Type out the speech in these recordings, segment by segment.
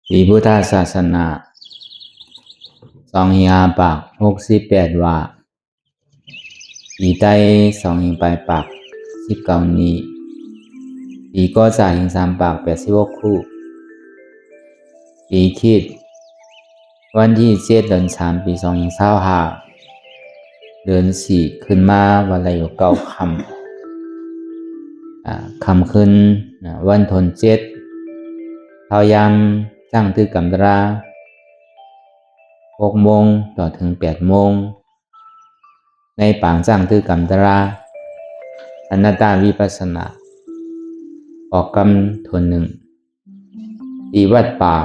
ปีพุทธศาสนา2568ว่าปีใต้258819นี้ปีก็จ่ายถึง386คู่ปีคิดวันที่7เดือน3ปี2025เดือน4ขึ้นมาวันละอยู่9ค่ำขึ้นวันทน7เท่ายามจ้างตื้อกำตรา6 โมงต่อถึง8 โมงในปางจ้างตื้อกำตราอนัตตาวิปัสสนาออกกำทนหนึ่งที่วัดป่า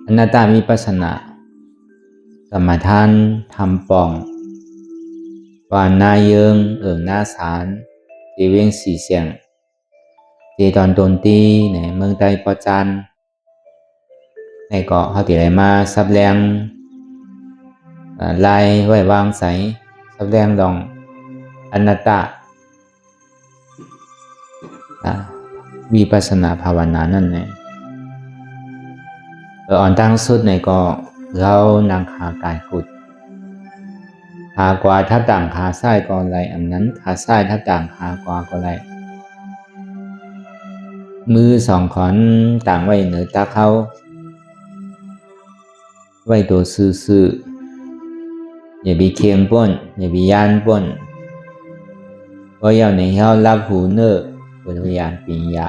อนัตตาวิปัสสนากรรมฐานทำปองวานนาเยิงหน้าสารเจเวงสีเสียงเจตอนตนตีในเมืองใต้ปอจันในเกาะเขาติไรมาซับแรงลายไว้วางใสซับแรงดองอนัตตาวิปัสสนาภาวนานั่นไงอ่อนตั้งสุดในก็เรานางขากายขุดขากว่าทับต่างขาซ้ายก็ไรอันนั้นขาซ้ายทับต่างขากว่าก็ไรมือสองขอนต่างไว้เหนือตาเขาไว้ตัวซื่ออย่าไปเคียงป้นอย่าไปย่านป้นเพราะอย่างในเขารับหูเนอปัญญาปิญญา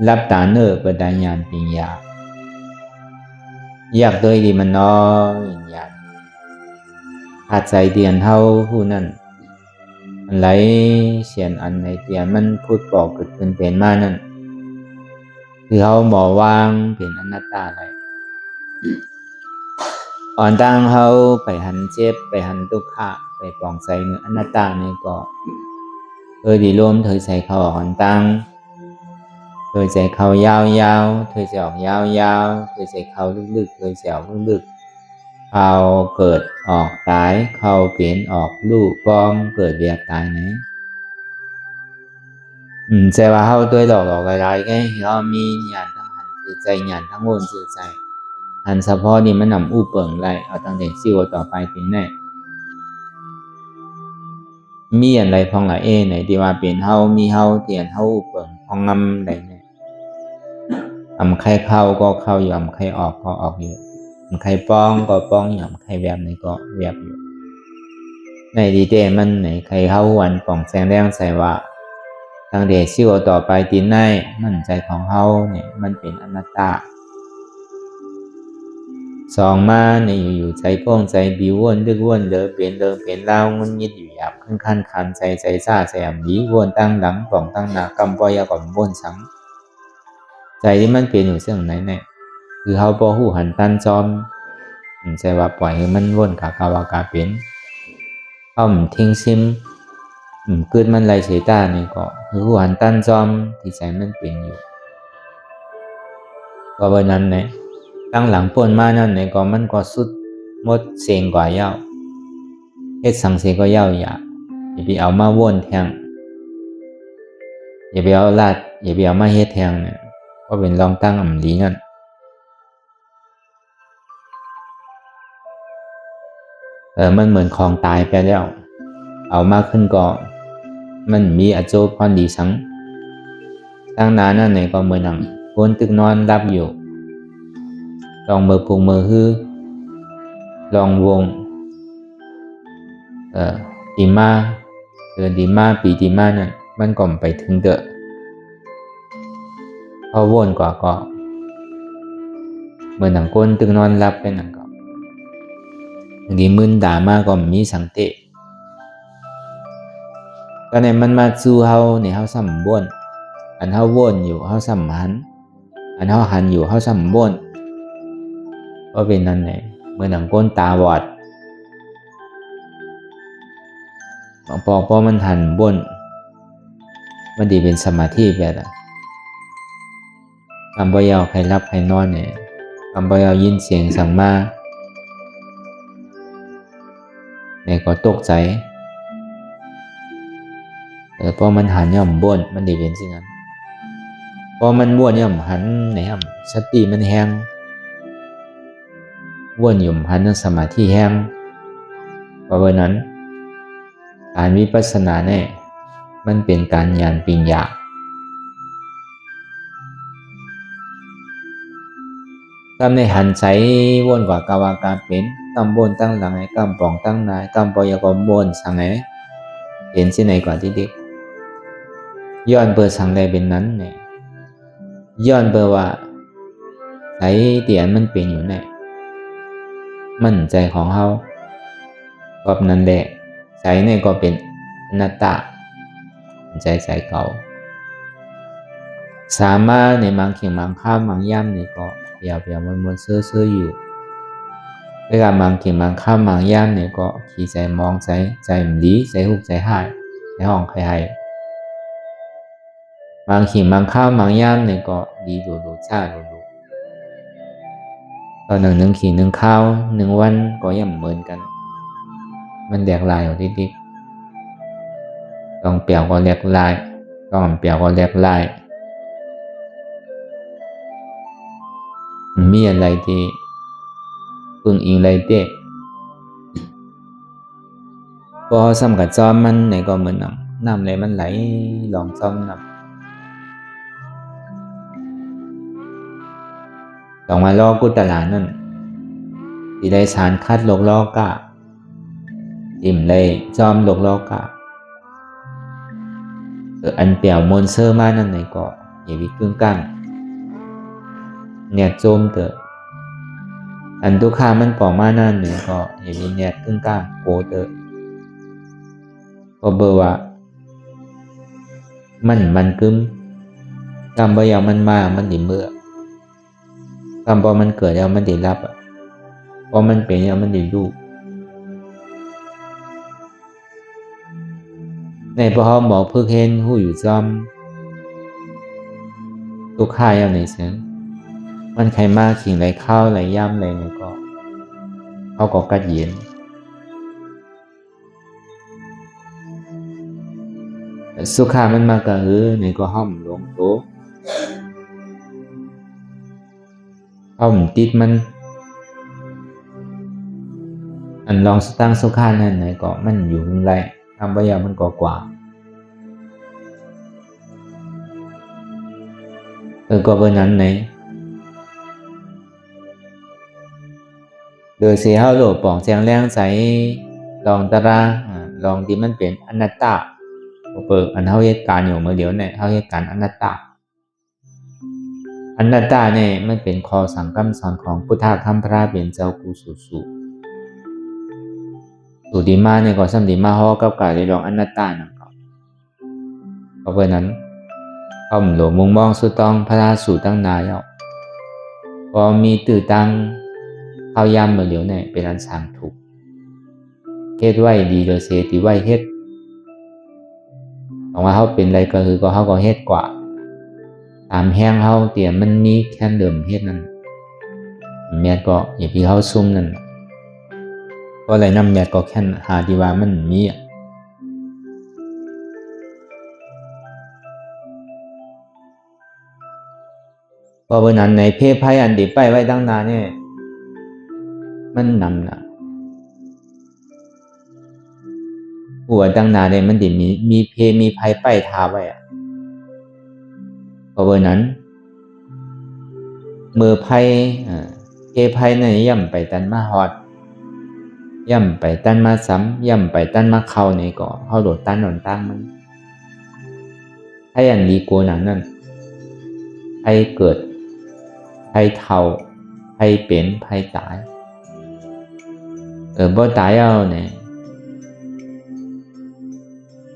รับตาเนอปัญญาปิญญาอยากโดยดีมันน้อยอยากหัดใจเตียนเท่าผู้นั้นอันไรเสียนอันในเตียนมันพูดบอกเกิดเป็นมานั่นคือเขาหมอวางเป็นอนัตตาอะไรอ่อนตั้งเขาไปหันเจ็บไปหันทุกขะไปปองใส่เนื้ออนัตตาในก็ดีร่วมเธอใส่เขาอ่อนตั้งเธอใส่เขายาวๆเธอจะออกยาวๆเธอใส่เขาลึกๆเธอจะออกลึกๆเขาเกิดออกตายเขาเปลี่ยนออกลูกป้องเกิดเวียกตายไหนแต่ว่าเขาตัวหลอกอะไรไงเขามีญาณทั้งหันคือใจญาณทั้งโอนคือใจหันเฉพาะนี่มันนำอู้เปิงไรเอาตั้งแต่ซิวต่อไปเป็นแน่มีอะไรพองละไหนที่ว่าเป็นเฮามีเฮาเตียนเฮาอู้เปิงพองงำใดเนี่ยใครเข้าก็เข้าอยู่ใครออกก็ออกอยู่ใครป้องก็ป้องอยู่ใครแวบไหนก็แวบอยู่ในดีเจมันไหนใครเข้าวันป่องแสงแรงใส่ว่าตั้งแต่ซิวต่อไปตีนในมันใจของเฮาเนี่ยมันเป็นอนัตตาสองมาในอยู่ใจป้องใจบิววนดึกวนเดินเปลี่ยนเล่างุนยิดอยู่หยาบขั้นคันใจซ่าใจบีวนตั้งหลังป่องตั้งหน้ากำปอยาก่อนวนสังใจที่มันเปลี่ยนอยู่เรื่องไหนเนี่ยคือเขาพอหูหันตันจอมใจว่าปล่อยให้มันวนกากาวากาเป็นเขาทิ้งซิมเกิดมันไรเสียตาเนี่ยก็คือหูหันตันจอมที่ใจมันเปลี่ยนอยู่ก็วันนั้นเนี่ยตั้งหลังป่นมานั่นเนี่ยก็มันก็สุดมดเสียงกว่าเย้าเฮ็ดสังเสียก็เย้าอย่าไปเอามาวนแทงอย่าไปเอาลาดอย่าไปเอามาเฮ็ดแทงเนี่ยก็เป็นลองตั้งดีนั่นมันเหมือนของตายไปแล้วเอามาขึ้นก็มันมีอโจพรดีสังตั้งนานนั่นเนี่ยก็เหมือนหนังคนตึกนอนรับอยู่ลองมือพุงมือฮื้อลองวงดีมาดีมาปีดีมานั่นมันก็ไปถึงเดอะพอวนกว่าก็เหมือนหนังก้นตึกนอนรับไปหนังก็ดีมึนด่ามาก็มีสังเตะก็ในมันมาสู้เฮาในเฮาซ้ำวนอันเฮาวนอยู่เฮาซ้ำหันอันเฮาหันอยู่เฮาซ้ำวนก็เป็นนั่นแหละเหมือนหนังก้นตาบอดพอมันหันบนมันดีเป็นสมาธิแบบคำบ่ยาวใครรับใครนอนเนี่ยคำบ่ยาวยินเสียงสั่งมาเนี่ยก็ตกใจพอมันหันย่อมบนมันดีเป็นสิ่งนั้น พอมันวนย่ำหันในย่ำสติมันแห้งวนย่ำหันในสมาธิแห้งเพราะว่านั้นการวิปัสสนาเนี่ยมันเป็นการญาณปัญญากำในหันใจวนกว่ากาวากาเป็นกำบนตั้งหลังไอ้กำปองตั้งนายกำปอยากบนสังไงเห็นที่ไหนกว่าที่เด็กย้อนเปิดสังใดเป็นนั้นเนี่ยย้อนเปิดว่าใจเตียนมันเป็นอยู่เนี่ยมั่นใจของเขาแบบนั้นแหละใจเนี่ยก็เป็นอนัตตาใจเก่าสามารถในบางเขียงบางข้ามบางย่ำเนี่ยก็เปียวมันเซื่ออยู่เวลาบางเขียงบางข้ามบางย่ำเนี่ยก็ขี้ใจมองใจมันดีใจหุบใจหายใจห้องใครบางเขียงบางข้ามบางย่ำเนี่ยก็ดีดูชาดูตอนหนึ่งขีดหนึ่งข้าวหนึ่งวันก็ย่ำเหมือนกันมันแดกลายอยู่ดิ๊กต้องเปียวก็แดกลายต้องเปียวก็แดกลายมีอะไรที่พึ่งอิงอะไรเต้พอสำกับจอมมันในก็เหมือนน้ำเลยมันไหลลองจอมน้ำต้องมาลอกุตลานั่นที่ได้สารคัดโลกลอกะอิ่มเลยจอมโลกลอกะอันเปียวมนเซอร์มานั่นในก็อย่าวิกึ่งกลางเนี่ยโจมเถอะอันทุกข้ามันปอกมานั่นเนี่ยก็อย่าวิเนี่ยกึ่งกลางโกเถอะก็เบอร์ว่ามันกึมกำบ่ยาวมันมามันดิเมื่อกำบ่มันเกิดแล้วมันดิรับพอมันเป็นแล้วมันดิลูกในพอหมอเพื่อเห็นหูอยู่จอมทุกข้าเอาในเสียงมันใครมากขิงไรข้าวไรย่ำไรเนี่ยก็เขาก็กัดเย็นสุขามันมากระหือในก็ห้อมหลวงโตห้อมติดมันอันลองตั้งสุขานั่นไหนก็มันอยู่ตรงไรทำไปยามันก็กว่าก็เบอร์นั้นไหนโดยเสียเฮาโหลดปองแจงแรงใสลองตาราลองที่มันเป็นอนัตตาเปิดอันเฮาเหตุการณ์อยู่เมื่อเดี๋ยวเนี่ยเฮาเหตุการณ์อนัตตาเนี่ยมันเป็นคอสังคำสอนของพุทธคัมภีร์เป็นเจ้ากูสุดีมาเนี่ยก็สัมดีมาฮอกับการได้ลองอนัตตานั่นก็เพราะนั้นเขาหลวงมุงมองสุต้องพระราสูตั้งนายพอมีตื่นตั้งเข้ายามเมื่อเดี๋ยวเนี่ยเป็นอันสร้างถูกเฮ็ดไว้ดีโดยเสติไว้เฮ็ดของว่าเขาเป็นอะไรก็คือก็เขาก็เฮ็ดกว่าตามแห้งเขาเตี่ยมันมีแค่เดิมเฮ็ดนั่นแม่ก็อย่าพี่เขาซุ่มนั่นก็อะไรน้ำแม่ก็แค่หาดีว่ามันมีพอวันนั้นในเพศภัยอันดีไปไว้ตั้งนานเนี่ยมันนำนะหัวตั้งนานเนี่ยมันดีมีเพมีภัยไปทาไว้พอวันนั้นมือภัยเพภัยเนี่ยย่ำไปตันมาฮอดย่ำไปตันมาซ้ำย่ำไปตันมาเข้านี่ก็เขาโดดตันหนตั้งมันให้อันดีกว่านั้นนั่นให้เกิดให้เท่าให้เป็นให้ตายบ่ตายเอาเนี่ย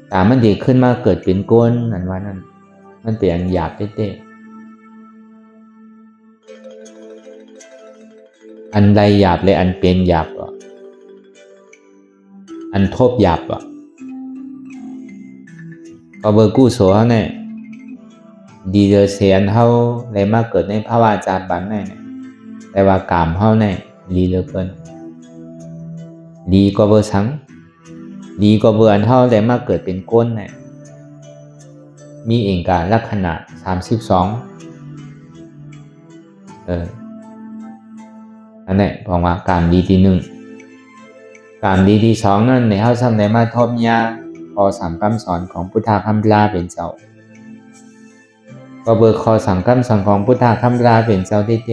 แต่มันดีขึ้นมาเกิดเป็นก้นนั่นว่านั่นมันเปลี่ยนหยาบเต้อันใดหยาบเลยอันเป็นหยาบอันทบหยาบก็เบอร์กู้โสเขาเนี่ยดีเดอเสียนเขาเลยมาเกิดในภาวะจารบันเนี่ยแต่ว่ากามเขาเนี่ยดีเหลือเกินดีก็เบอร์สังดีก็เบอร์อันเขาเลยมาเกิดเป็นก้นเนี่ยมีเองการลักษณะ32 อันนี้บอกว่าการดีที่หนึ่งการดีที่สองนั่นในเขาทำในมาทบยาพอสามคำสอนของพุทธคำลาเป็นเจ้าก็เบิกคอสั่งคำสอนของพุทธคำลาเป็นเจ้าที่เ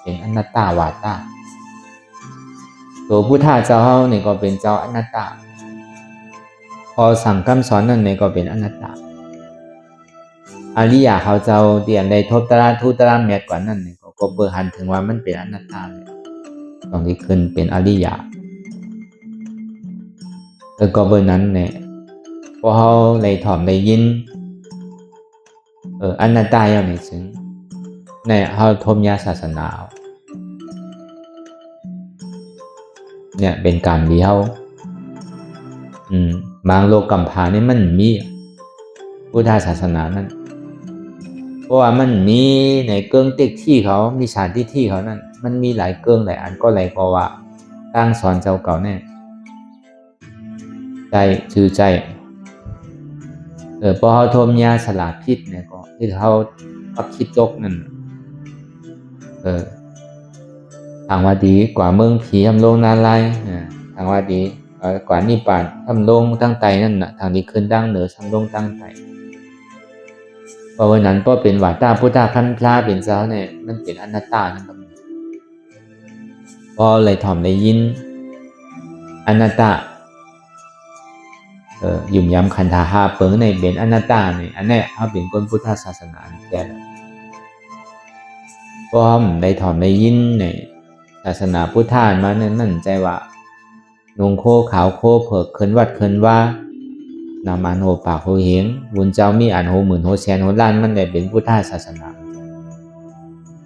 ป็นอนัตตาวาตาตัวพุทธเจ้าเขาเนี่ยก็เป็นเจ้าอนัตตาพอสั่งคำสอนนั่นเนี่ยก็เป็นอนัตตาอริยะเขาเจ้าเตียนได้ทบตราทุตราเมตรกว่านั้นเนี่ยก็เบิกหันถึงว่ามันเป็นอนัตตาเลยตรงที่ขึ้นเป็นอริยะแล้วก็เบอร์นั้นเนี่ยพอเขาเลยถ่อมได้ยินอนัตตาอย่างนี้ซึ่งในเขาทมยาศาสนาเนี่ยเป็นการเลี้ยวบางโลกกัมพานี่มันมีพุทธศาสนานั้นเพราะว่ามันมีในเกิงติ๊กที่เขามีสถานที่เขานั่นมันมีหลายเกิงหลายอันก็หลายก็ว่าตั้งสอนเจ้าเก่าแน่ใจชื่อใจพอเขาทมยาสลาพิษเนี่ยก็ที่เขาปักคิดตกนั่นทางว่าดีกว่าเมืองผีทำลงนาลายทางว่าดีกว่านิพพานทำลงตั้งใจนั่นน่ะทางนี้ขึ้นดังเหนือทำลงตั้งใจเพราะวันนั้นก็เป็นวาตาพุทธคันพระเป็นเจ้าเนี่ยมันเป็นอนัตตานั่นก็พอเลยถ่อมได้ยินอนัตตายุ่มย้ำคันธาหาเปิงในเบนอนัตตาเนี่ยอันนี้เขาเป็นคนพุทธศาสนาแก่พอมได้ถ่อมได้ยินในศาสนาพุทธานมาเนี่ยนั่นใจว่านุ่งโคขาวโคเผิกเคินวัดเคินว่านามันโหปากโหเหงบุญเจ้ามีอันโหหมื่นโหแสนโหล้านมันได้เป็นพุทธศาสนา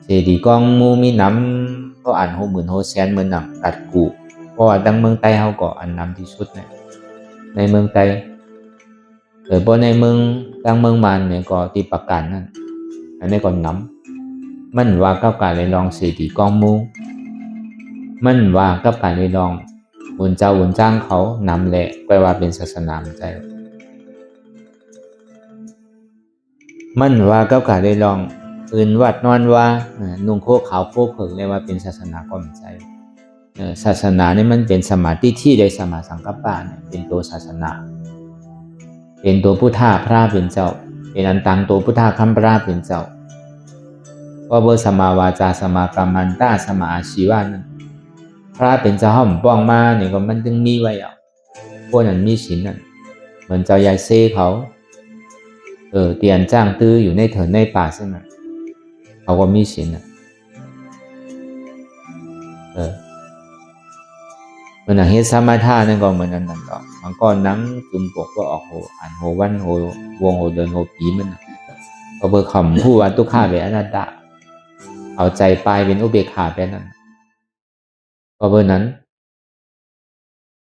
เจดีย์กองมูมีน้ำก็อันโหหมื่นโหแสนเหมือนหนังกัดกูเพราะว่าดังเมืองไต้เขาก็อันน้ำที่สุดเนี่ยในเมืองไต้เพราะในเมืองดังเมืองมันเนี่ยก็ตีประกันนั่นอันนี้ก็น้ำมันว่ากับการเลยลองเจดีย์กองมูมันว่ากับการเลยลองบุญเจ้าบุญจ้างเขานำแหละไปว่าเป็นศาสนาใจมันว่ากับการได้ลองอื่นวัดนอนว่านุ่งโคขาวโคเผิกเลยว่าเป็นศาสนาก็ไม่ใช่ศาสนาเนี่ยมันเป็นสมาธิที่ได้สมาสังกัปปะเนี่ยเป็นตัวศาสนาเป็นตัวพุทธะพระเป็นเจ้าเป็นอันตังตัวพุทธะคำพระเป็นเจ้าก็เบอร์สมาวาจาสมากรรมันตาสมาอาชีวะนั่นพระเป็นเจ้าห้อมป้องมาเนี่ยก็มันจึงมีไว้พวกนั้นมีศีลนั่นเหมือนเจ้ายายเซ่เขาเตียนจ้างตื้ออยู่ในเถินในป่าใช่ไหมเขาก็มีศีลเหมือนเฮ็ดสมาทานนั่นก็เหมือนนั้นก็มันก็นั่งจุ่มปกก็ออกโหอ่านโหวันโหวงโหเดินโหปีมันก็เบอร์คำผู้ว่าทุกข้าเป็นอนัตตาเอาใจไปเป็นอุเบกขาเป็นนั้นก็เบอร์นั้น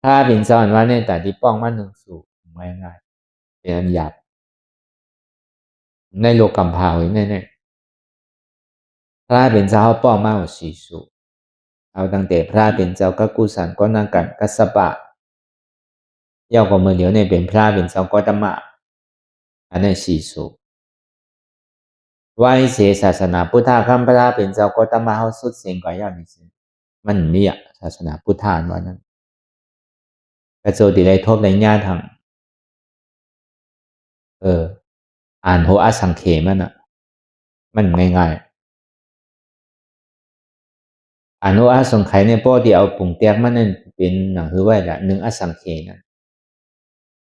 ถ้าเป็นสอนว่าเนี่ยแต่ที่ป้องมันหนึ่งสู่ง่ายๆเป็นอันหยาบในโลกกัมพาไว้แน่ๆพระเป็นเจ้าป้องมากกว่าสีสูเอาตั้งแต่พระเป็นเจ้าก็กุสันก็นั่งกันกัสปะย่อกว่าเมื่อเดี๋ยวเนี่ยเป็นพระเป็นเจ้าก็ธรรมะอันนี้สีสูไว้เสศาสนาพุทธะคำพระเป็นเจ้าก็ธรรมะเขาสุดเสียงกว่าย่อนี่สิมันมีศาสนาพุทธานว่านั้นกระโจติได้ทบในญาทางอ่านโหอสังเขมันง่ายๆอ่านโหอสังเขเนี่ยพอที่เอาปุ่งแตกมันนั่นเป็นหนังหือไว้ละหนึ่งอสังเขนั่น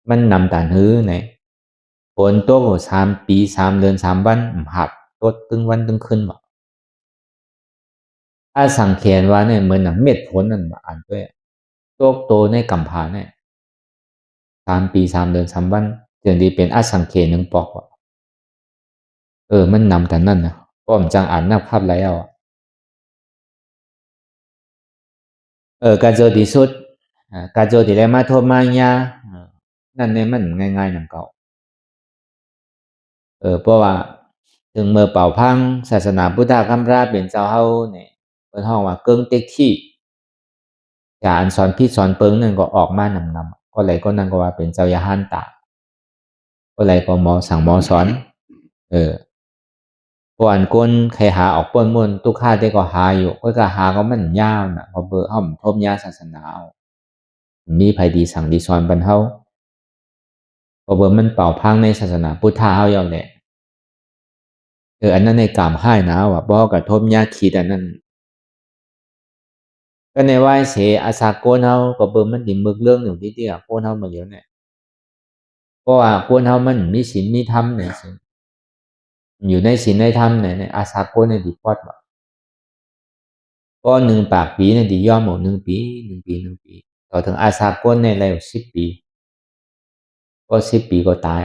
มันนำตานหือไหนฝนตก3 ปี3 เดือน3 วันหักตดตึงวันตึงขึ้นบ่อสังเขว่าเนี่ยเหมือนหนังเม็ดฝนนั่นอ่านด้วยตกโตในกัมพาเนี่ย3 ปี3 เดือน3 วันจึงดีเป็นอสังเขหนึ่งปอกว่ะมันนำแต่นั่นนะก็ผมจังอ่านหน้าภาพแล้วกาโจติสุดกาโจติได้มาโทมายานั่นเนี่ยมันง่ายๆหนังเก่าเพราะว่าถึงเมื่อเป่าพังศาสนาพุทธคำพระเป็นเจ้าเฮาเนี่ยเป็นห้องว่าเกิงเต็กที่การสอนพี่สอนเปิงนั่นก็ออกมานำก็เลยก็นั่นก็ว่าเป็นเจ้ายาหันตาก็เลยก็หมอสั่งหมอสอน ก่อนก้นใครหาออกป้นมนตุกข้าได้ก็หาอยู่ก็หาก็มันยาวน่ะพอเบอร์ห้อมทบยาศาสนามีภัยดีสั่งดีซอนบรรเทาพอเบอร์มันเป่าพังในศาสนาพุทธะเฮาอย่างแหละอันนั้นในกามให้นะว่าบ่กระทบยาคิดอันนั้นก็ในว่าเสอาสาโกนเฮาก็เบอร์มันดิมึกเรื่องหนึ่งที่เดียวโกนเฮามาเยอะเนี่ยเพราะว่าโกนเฮามันมีศีลมีธรรมเนี่ยอยู่ในศีลในธรรมเนี่ยอาสาโกนในดีพอดว่าก็1 ปากปีในดีย่อมหมด1 ปีต่อถึงอาสาโกนในแล้ว10 ปีก็10 ปีก็ตาย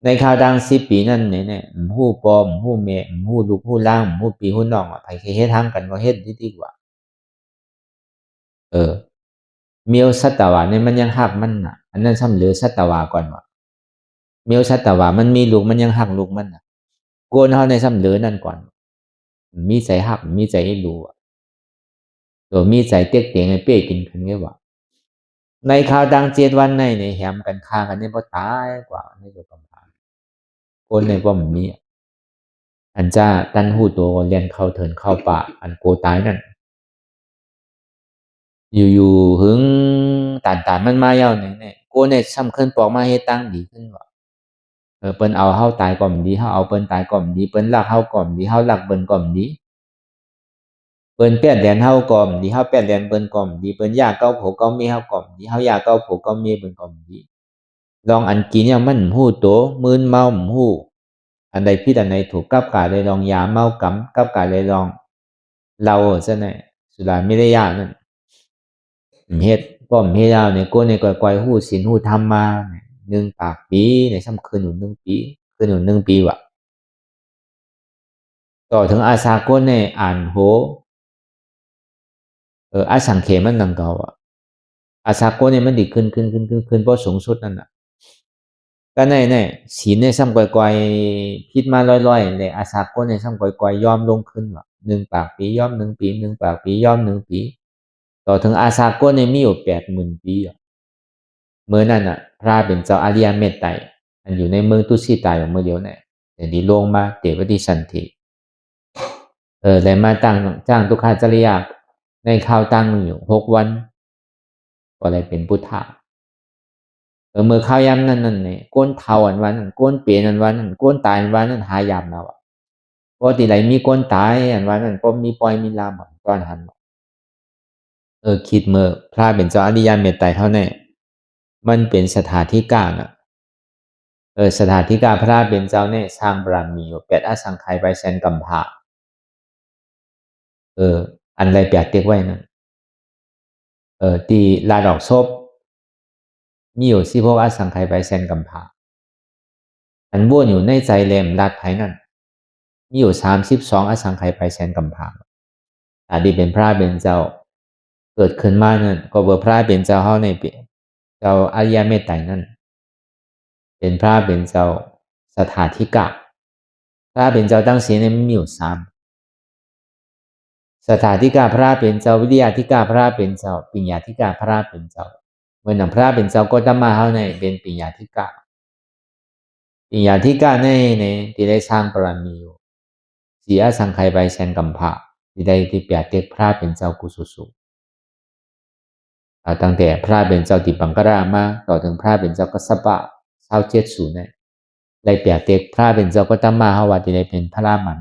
ในข่าวดัง10 ปีนั่นเนี่ยหู้ปอมหู้เมหู้ลูกหู้ล่างหู้ปีหู้น้องไผเคยเฮ็ดทางกันก็เฮ็ดดีกว่าเมียวสัตวะเนี่ยมันยังหักมันน่ะอันนั้นซ้ำเหลือสัตวะก่อนว่าเมียวสัตวะมันมีลูกมันยังหักลูกมันน่ะโกนเฮาในซ้ำเหลือนั่นก่อนมีใจหักมีใจให้รู้ตัวมีใจเต๊กเตียงให้เป้กินขึ้นไงว่าในข่าวดัง7 วันในแหมกันฆ่ากันนี่บ่ตายกว่าในตัวกำพาโกนในบ่มีอันจ้าตันหู้ตัวเรียนเข้าเถินเข้าป่าอันโกตายนั่นอยู่ๆหึงตานมันมาเย้าเนี่ยโกนเนี่ยซ้ำขึ้นปอกมาเฮ็ดตั้งดีขึ้นว่าเปิ้นเอาเฮาตายก่อมดีเฮาเอาเปิ้นตายก่อมดีเปิ้นรักเฮาก่อมดีเฮารักเปิ้นก่อมดีเปิ้นเปลี่ยนแดนเฮาก่อมดีเฮาเปลี่ยนแดนเปิ้นก่อมดีเปิ้นอยากเก้าผัวเก้าเมียเฮาก่อมดีเฮาอยากเก้าผัวเก้าเมียเปิ้นก่อมดีลองอันกินเนี่ยมันฮู้โตมึนเมาฮู้อันใดผิดอันใดถูกกับกาเลยลองยาเมากำกับกาเลยลองเราซะแน่สุราไม่ได้ยากนั่นเฮ็ดป้อมเฮ็ดแล้วเนี่ยโกในก่อยๆฮู้ศีลฮู้ธรรมมา1 ปากปีเนี่ยซ้ำคืนอยู่1 ปีคืนอยู่1 ปีว่ะต่อถึงอาสากลเนี่ยอ่านโหอาสังเขมันดังเก่าอ่ะอาสากลเนี่ยมันดีขึ้นเพราะสูงสุดนั่นน่ะก็ในศีลเนี่ยซ้ำก่อยๆพิษมาลอยๆเลยอาสากลเนี่ยซ้ำก่อยๆยอมลงขึ้นว่ะ1 ปากปียอม1 ปี1 ปากปียอม1 ปีต่อถึงอาสากลเนี่ยมีอยู่80,000 ปีอ่ะเมื่อนั้นน่ะพระเป็นเจ้าอริยเมตไตรอันอยู่ในเมืองตุสีตายของเมื่อเดียวเนี่ยแต่นี้ลงมาเตวติสันติเลยมาตั้งจ้างทุกขาจริยาในข่าวตั้งอยู่6 วันก็เลยเป็นพุทธะเมื่อข้าวยำนั่นเนี่ยก้นเทาอันวันนั้นก้นเปลี่ยนอันวันนั้นก้นตายอันวันนั้นหายามแล้วปกติไหลมีก้นตายอันวันนั้นก็มีปล่อยมีลามตอนหันคิดเมื่อพระเป็นเจ้าอริยเมตไตรเท่านั้นมันเป็นสถานที่กลางอ่ะสถานที่กลางพระเป็นเจ้าเนี่ยสร้างบารมีอยู่เป็ดอสังไขยไปแสนกัมพะอันไรแปดเตียกไว้นั่นตีลาดอกซบมีอยู่16อสังไขยไปแสนกัมพะอันบ้วนอยู่ในใจเลมลาดไผนั่นมีอยู่32อสังไขยไปแสนกัมพะอาดีเป็นพระเป็นเจ้าเกิดขึ้นมานั่นก็เบอร์พระเป็นเจ้าเฮาในเจ้าอริยเมตไตรนั่นเป็นพระเป็นเจ้าสถานที่กะพระเป็นเจ้าตั้งศีลเนี่ยมีอยู่3สถานที่กาพระเป็นเจ้าวิทยาธิกาพระเป็นเจ้าปิญญาธิกาพระเป็นเจ้าเมื่อนำพระเป็นเจ้าก็ตมาเฮาในเป็นปิญญาธิกาปิญญาธิกาในที่ได้สร้างบารมีอยู่สีอสังไขยใบแสนกัมพะที่ได้ที่เปียเต็กพระเป็นเจ้ากุสุสุตั้งแต่พระเป็นเจ้าติปังกรามาต่อถึงพระเป็นเจ้ากัสสปะ27เนี่ยได้เปียเต็กพระเป็นเจ้าก็ตมาเฮาว่าที่ได้เป็นพระมัน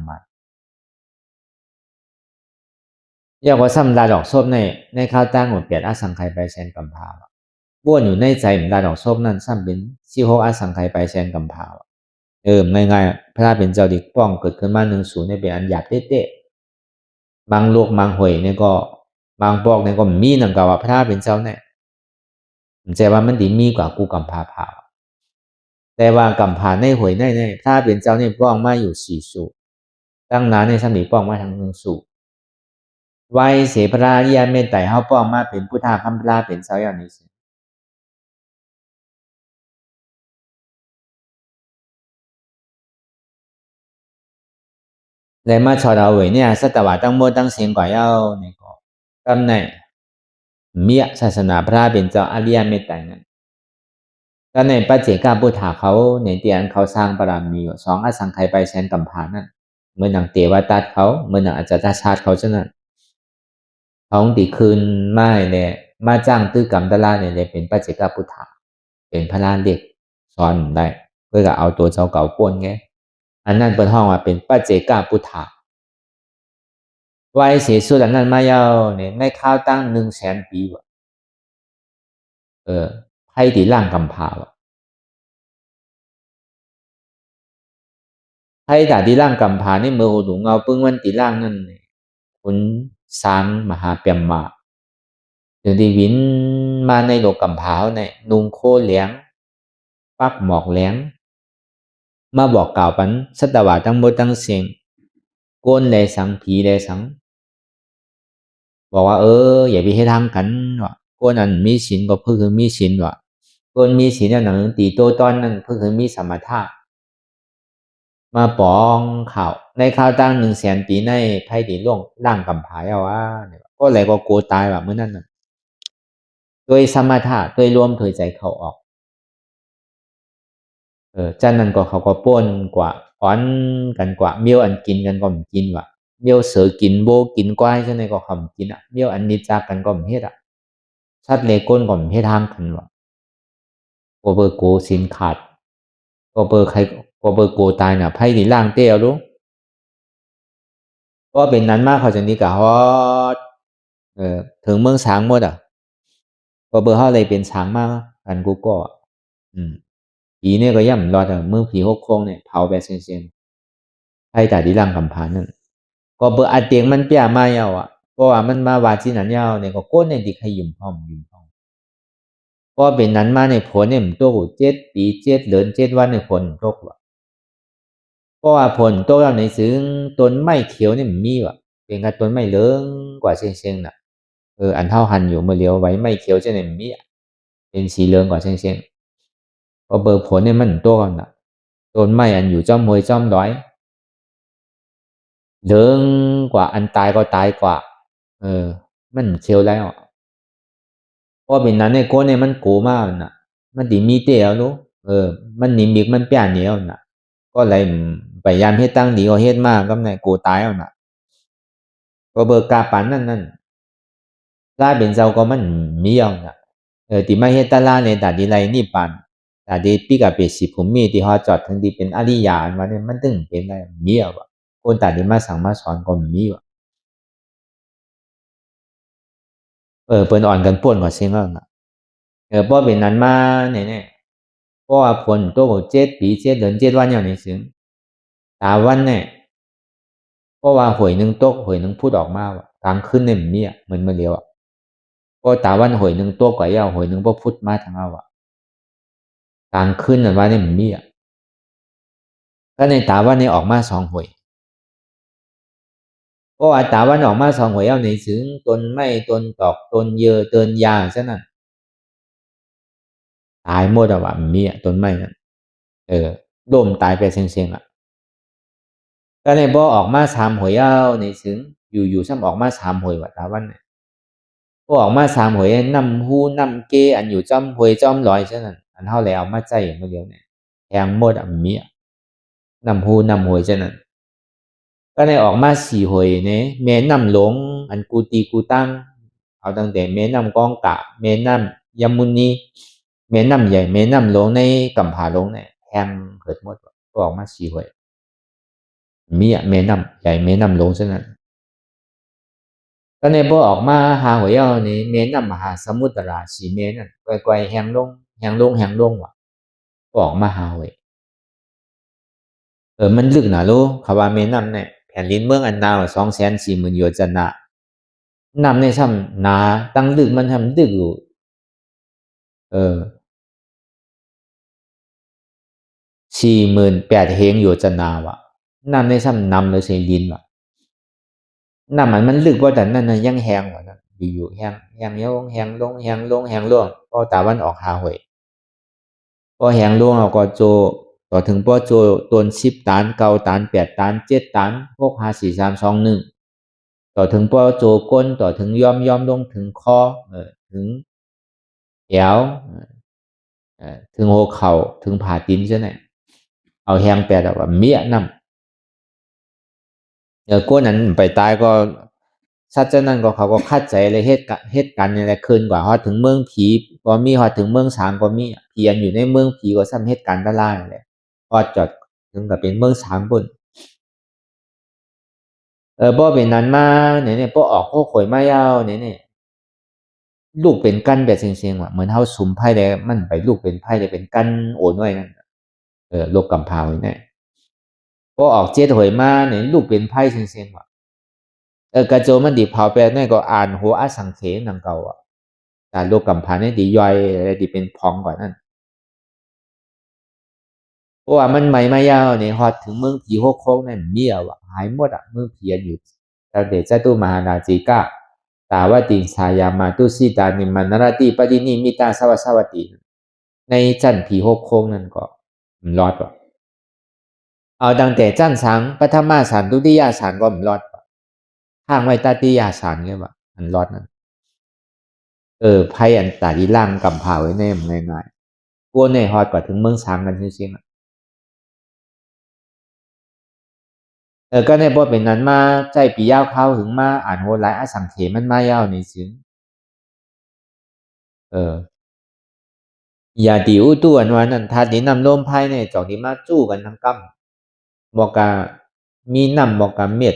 อยากว่าซ้ำลาดอกส้มในข้าวตั้งหมดเปลี่ยนอสังไขยไปแสนกัมพาบ้วนอยู่ในใจมันลาดอกส้มนั่นซ้ำเป็น16อสังไขยไปแสนกัมพาง่ายๆพระเป็นเจ้าดิป้องเกิดขึ้นมา10เนี่ยเป็นอันหยาบเต๊ะมังโลกมังหวยเนี่ยก็มังปอกเนี่ยก็มีนังกว่าพระเป็นเจ้าเนี่ยผมใจว่ามันดีมีกว่ากูกัมพาผาแต่ว่ากัมพาในหวยในพระเป็นเจ้าเนี่ยป้องมาอยู่4สูตั้งนานในสมัยป้องมาทั้ง1สูไว้เสพราริยเมตไตรเฮาป้องมาเป็นพุทธาคัมภลาเป็นเจ้าอย่างนี้สิและมาชอดเอาไว้เนี่ยสัตวะตั้งโมตั้งเสียงกว่าเย้าในก็กำในเมียศาสนาพระเป็นเจ้าอริยเมตไตรนั้น ก็ในปัจเจกาพุทธาเขาในเตียนเขาสร้างบารมีอยู่สองอสังไขยไปแสนกัมพานั่นเหมือนหนังเตวตัดเขาเหมือนหนังอาจารย์ชาติเขาฉะนั้นเขาตีคืนไม่เนี่ยมาจ้างตื้อกรรมตลาเนี่ยเลยเป็นปัจเจกพุทธาเป็นพระลานเด็กสอนได้เพื่อจะเอาตัวเจ้าเก่าป้วนไงอันนั้นเป็นห้องว่าเป็นปัจเจกพุทธาไว้เสียสุดอันนั้นมาเยาเนี่ยในข้าวตั้ง100,000 ปีวะไพ่ตีร่างกำพาวะไพ่ด่าตีร่างกำพานี่เมื่อหูหลงเอาปึ้งวันตีร่างนั่นคุณสางมหาเปียมมาถึงดีวินมาในโลกกำพาวเนี่ยนุงโคเหลียงปักหมอกเหลียงมาบอกกล่าวปันสัตวะทั้งหมดทั้งสิ้นโกนเลยสังผีเลยสังบอกว่าอย่าไปให้ทางกันวะโกนอันมีศีลก็เพื่อคือมีศีลวะโกนมีศีลอันนั้นตีโตตอนนั้นเพื่อคือมีสมถะมาปองข่าวในข่าวตั้ง100,000 ปีในไพ่ตีล่วงร่างกำพายเอาว่าก็เลยก็กลัวตายว่ะเมื่อนั้นน่ะโดยสมถะโดยรวมถอยใจเขาออกจันนั้นก็เขาก็ป้นกว่าอ้อนกันกว่าเมียวอันกินกันก็ไม่กินว่ะเมียวเสือกินโบกินกวายจังไหนก็คำกินอ่ะเมียวอันนิจจากันก็ไม่เฮ็ดอ่ะชัดเลก้นก็ไม่เฮ็ดทางกันว่ะก็เบอร์โกสินขาดก็เบอร์ใครก็เบอร์โกตายน่ะไพ่ตีล่างเตี้ยวรู้ก็เป็นนั้นมากเขาจะนี้กะฮอดถึงเมืองช้างหมดอ่ะก็เบอร์เขาเลยเป็นช้างมากกันกูก็อืมผีเนี่ยก็ย่ำรอแต่เมืองผีหกโค้งเนี่ยเผาแบบเซียนๆให้แต่ดีร่างกำพานนั่นก็เบอร์อาเตียงมันเปียมาเยาอ่ะเพราะว่ามันมาวาจีนันเยาเนี่ยก็โก้นในดิให้ยุ่มพร้อมก็เป็นนั้นมาในผลเนี่ยมันโต7 ปี7 เดือน 7 วันในผลโตกว่ะเพราะว่าผลโตแล้วในซึ่งต้นไม้เขียวเนี่ยมันมีว่ะเป็นกับต้นไม้เหลืองกว่าเชียงๆน่ะอันเท่าหันอยู่เมื่อเลี้ยวไว้ไม้เขียวจะเนี่ยมันมีเป็นสีเหลืองกว่าเชียงๆพอเบอร์ผลเนี่ยมันโตกันน่ะต้นไม้อันอยู่จ้อมห้วยจ้อมร้อยเหลืองกว่าอันตายก็ตายกว่ามันเชียวแล้วเพราะเป็นนั้นในโก้เนี่ยมันโกมากน่ะมันดีมีเตี้ยวรู้มันนิมิกมันเปียเหนียวน่ะก็เลยพยายามเฮ็ดตั้งดีก็เฮ็ดมากก็ในโกตายเอาน่ะก็เบอร์กาปันนั่นลาเป็นเจ้าก็มันมีเอาน่ะติมาเฮ็ดตะลาในตาดีไรนี่ปันตาดีปีกับเปสิผมมีที่ฮอจอดถึงดีเป็นอริยามาเนี่ยมันตึงเป็นได้มีเอาว่ะคนตาดีมาสั่งมาสอนก็มีว่ะเปิ้นอ่อนกันป่วนกว่าเซิงแล้วน่ะเพราะเป็นนั้นมาเนี่ยเพราะว่าผลโต7 ปี7 เดือน 7 วันอย่างนี้ซึ่งตาวันเนี่ยเพราะว่าหวยหนึ่งตกหวยหนึ่งพูดออกมาว่ะกลางคืนเนี่ยมันมีอ่ะเหมือนเมื่อเดียวอ่ะก็ตาวันหวยหนึ่งตกกว่าเยาหวยหนึ่งพอพูดมาทางเอาอ่ะกลางคืนนั่นว่าเนี่ยมันมีอ่ะก็ในตาวันเนี่ยออกมา2 หวยเพราะว่าตาวันออกมา2 หวยเอาในซึ่งตนไม่ตนตอกตนเยอเตินยาซะนั่นตายหมดอ่ะว่ะมันมีอ่ะตนไม่นั่นโดมตายไปเซ็งๆอ่ะก็ในบ่ออกมา3 หวยเอาในซึ่งอยู่ๆซ้ำออกมา3 หวยว่ะตาวันเนี่ยพอออกมา3 หวยนำฮูนำเกอันอยู่จ้อมหวยจ้อมลอยซะนั่นอันเท่าแล้วเอามาใจอย่างเดียวเนี่ยแทงหมดอ่ะมันมีอ่ะนำฮูนำหวยซะนั่นก็ในออกมา4 หวยเนี่ยแม่น้ำหลงอันกูตีกูตั้งเอาตั้งแต่แม่น้ำกองกะแม่น้ำยมุนีแม่น้ำใหญ่แม่น้ำหลงในกำผาหลงเนี่ยแทงเกิดหมดก็ออกมา4 หวยมีอ่ะแม่น้ำใหญ่แม่น้ำหลงซะนั่นก็ในบ่ออกมา5 หวยเอานี่แม่น้ำมหาสมุทรราศีแม่นั่นไกวๆแหงลงแหงลงแหงลงว่ะก็ออกมา5 หวยมันลึกนะลูกคำว่าแม่น้ำเนี่ยแผ่นดินเมืองอันนา240,000 โยชนะน้ำในซ้ำหนาตั้งลึกมันทำลึกอยู่เออ48,000 เฮงโยชนาวะน้ำในซ้ำนำเลยเสียดินว่ะน้ำมันลึกว่าแต่นั่นน่ะยังแหงกว่านั้นอยู่ๆแหงลงแหงลงแหงลงแหงลงก็ตาวันออก5 หวยพอแหงลงเราก็โจต่อถึงพอโจตน10 ตัน9 ตัน8 ตัน7 ตัน6 5 4 3 2 1ต่อถึงพอโจก้นต่อถึงย่อมลงถึงคอถึงแถว ถึงหัวเข่าถึงผ่าตีนใช่ไหมเอาแหงแปดว่าเมียนำก้นนั้นไปตายก็ชัดเจนนั้นก็เขาก็คัดใจเลยเหตุการณ์นี่แหละคืนกว่าฮอดถึงเมืองผีก็มีฮอดถึงเมืองสางก็มีเพียนอยู่ในเมืองผีก็ซ้ำเหตุการณ์ตะล่างเลยฮอดจอดถึงกับเป็นเมืองสางปุ่นบ่เป็นนั้นมาเนี่ยบ่ออกโคข่อยมายาวเนี่ยลูกเป็นกั้นแบบเสียงๆว่ะเหมือนเฮาสุมไพ่ได้มันไปลูกเป็นไพ่ได้เป็นกั้นโอนไว้นั่นโลกกำพร้าไว้แน่บ่ออกเจ็ดหวยมาเนี่ยลูกเป็นไพ่เสียงๆว่ะกระโจมมันดิเผาไปนั่นก็อ่านหัวอสังเขนังเก่าอ่ะแต่โลกกำพร้าเนี่ยดิย่อยอะไรดิเป็นพองกว่านั้นเพราะว่ามันใหม่มายาวเนี่ยฮอดถึงเมืองผีโฮกโคกนั่นเมียว่ะหายหมดอ่ะเมืองผีอยู่แต่เดชะตุมหาราชิกาตาวติสายามาตุสีตานิมานรติปดินิมิตาสวัสติในจันผีโฮกโคงนั่นก็มันรอดป่ะเอาดังแต่จันสังปฐมาสารทุติยาสารก็มันรอดป่ะข้างไว้ตาติยาสารเงี้ยป่ะมันรอดนั่นไพ่อันตาดีล่างกำพร้าไว้แน่ง่ายๆกลัวในฮอดกว่าถึงเมืองช้างกันจริงๆก็ในบ่เป็นนั้นมาใจปียาวเข้าถึงมาอ่านโหหลายอสังเขมันมายาวนี่สิเอออย่าติวตัวอันว่านั้นถ้าดินำลมไพ่เนี่ยจอกที่มาจู้กันทั้งกำบอกกามีนำบอกกาเม็ด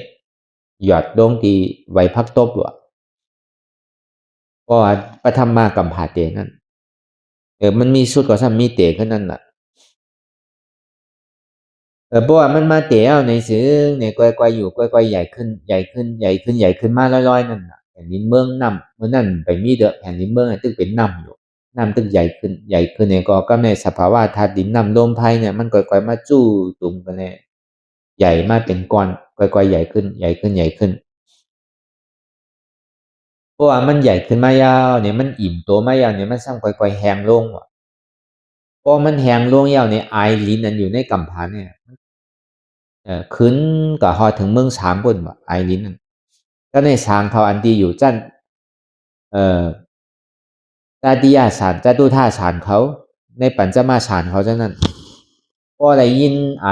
หยอดลงที่ไว้พักตบหรอเพราะว่าปฐมมากัมพาเตนั่นมันมีสุดก็ซ้ำมีเตขึ้นนั่นแหละเพราะว่ามันมาเตเอาในซื้อเนี่ยก้อยๆอยู่ก้อยๆใหญ่ขึ้นใหญ่ขึ้นใหญ่ขึ้นใหญ่ขึ้นมาร้อยๆนั่นน่ะแผ่นดินเมืองน้ำเมื่อนั่นไปมีเดอะแผ่นดินเมืองตึกเป็นน้ำอยู่น้ำตึกใหญ่ขึ้นใหญ่ขึ้นเนี่ยก็ในสภาวะธาตุดินน้ำลมไฟเนี่ยมันก้อยๆมาจู้ตุ่มกันเนี่ยใหญ่มาเป็นก้อนก้อยๆใหญ่ขึ้นใหญ่ขึ้นใหญ่ขึ้นเพราะว่ามันใหญ่ขึ้นมายาวเนี่ยมันอิ่มตัวมายาวเนี่ยมันสร้างก้อยๆแห้งลงว่ะเพราะมันแห้งลงยาวในไอลิ้นนั่นอยู่ในกำพานเนี่ย ขึ้นก็ฮอดถึงเมืองฉางพุ่นบ่ไอรินนั่นก็ในฉางเขาอันที่อยู่จั้นเอ่อตาติยาสารจตุท่าสารเขาในปัญจมาสารเขาจังนั้นพอได้ยินไอ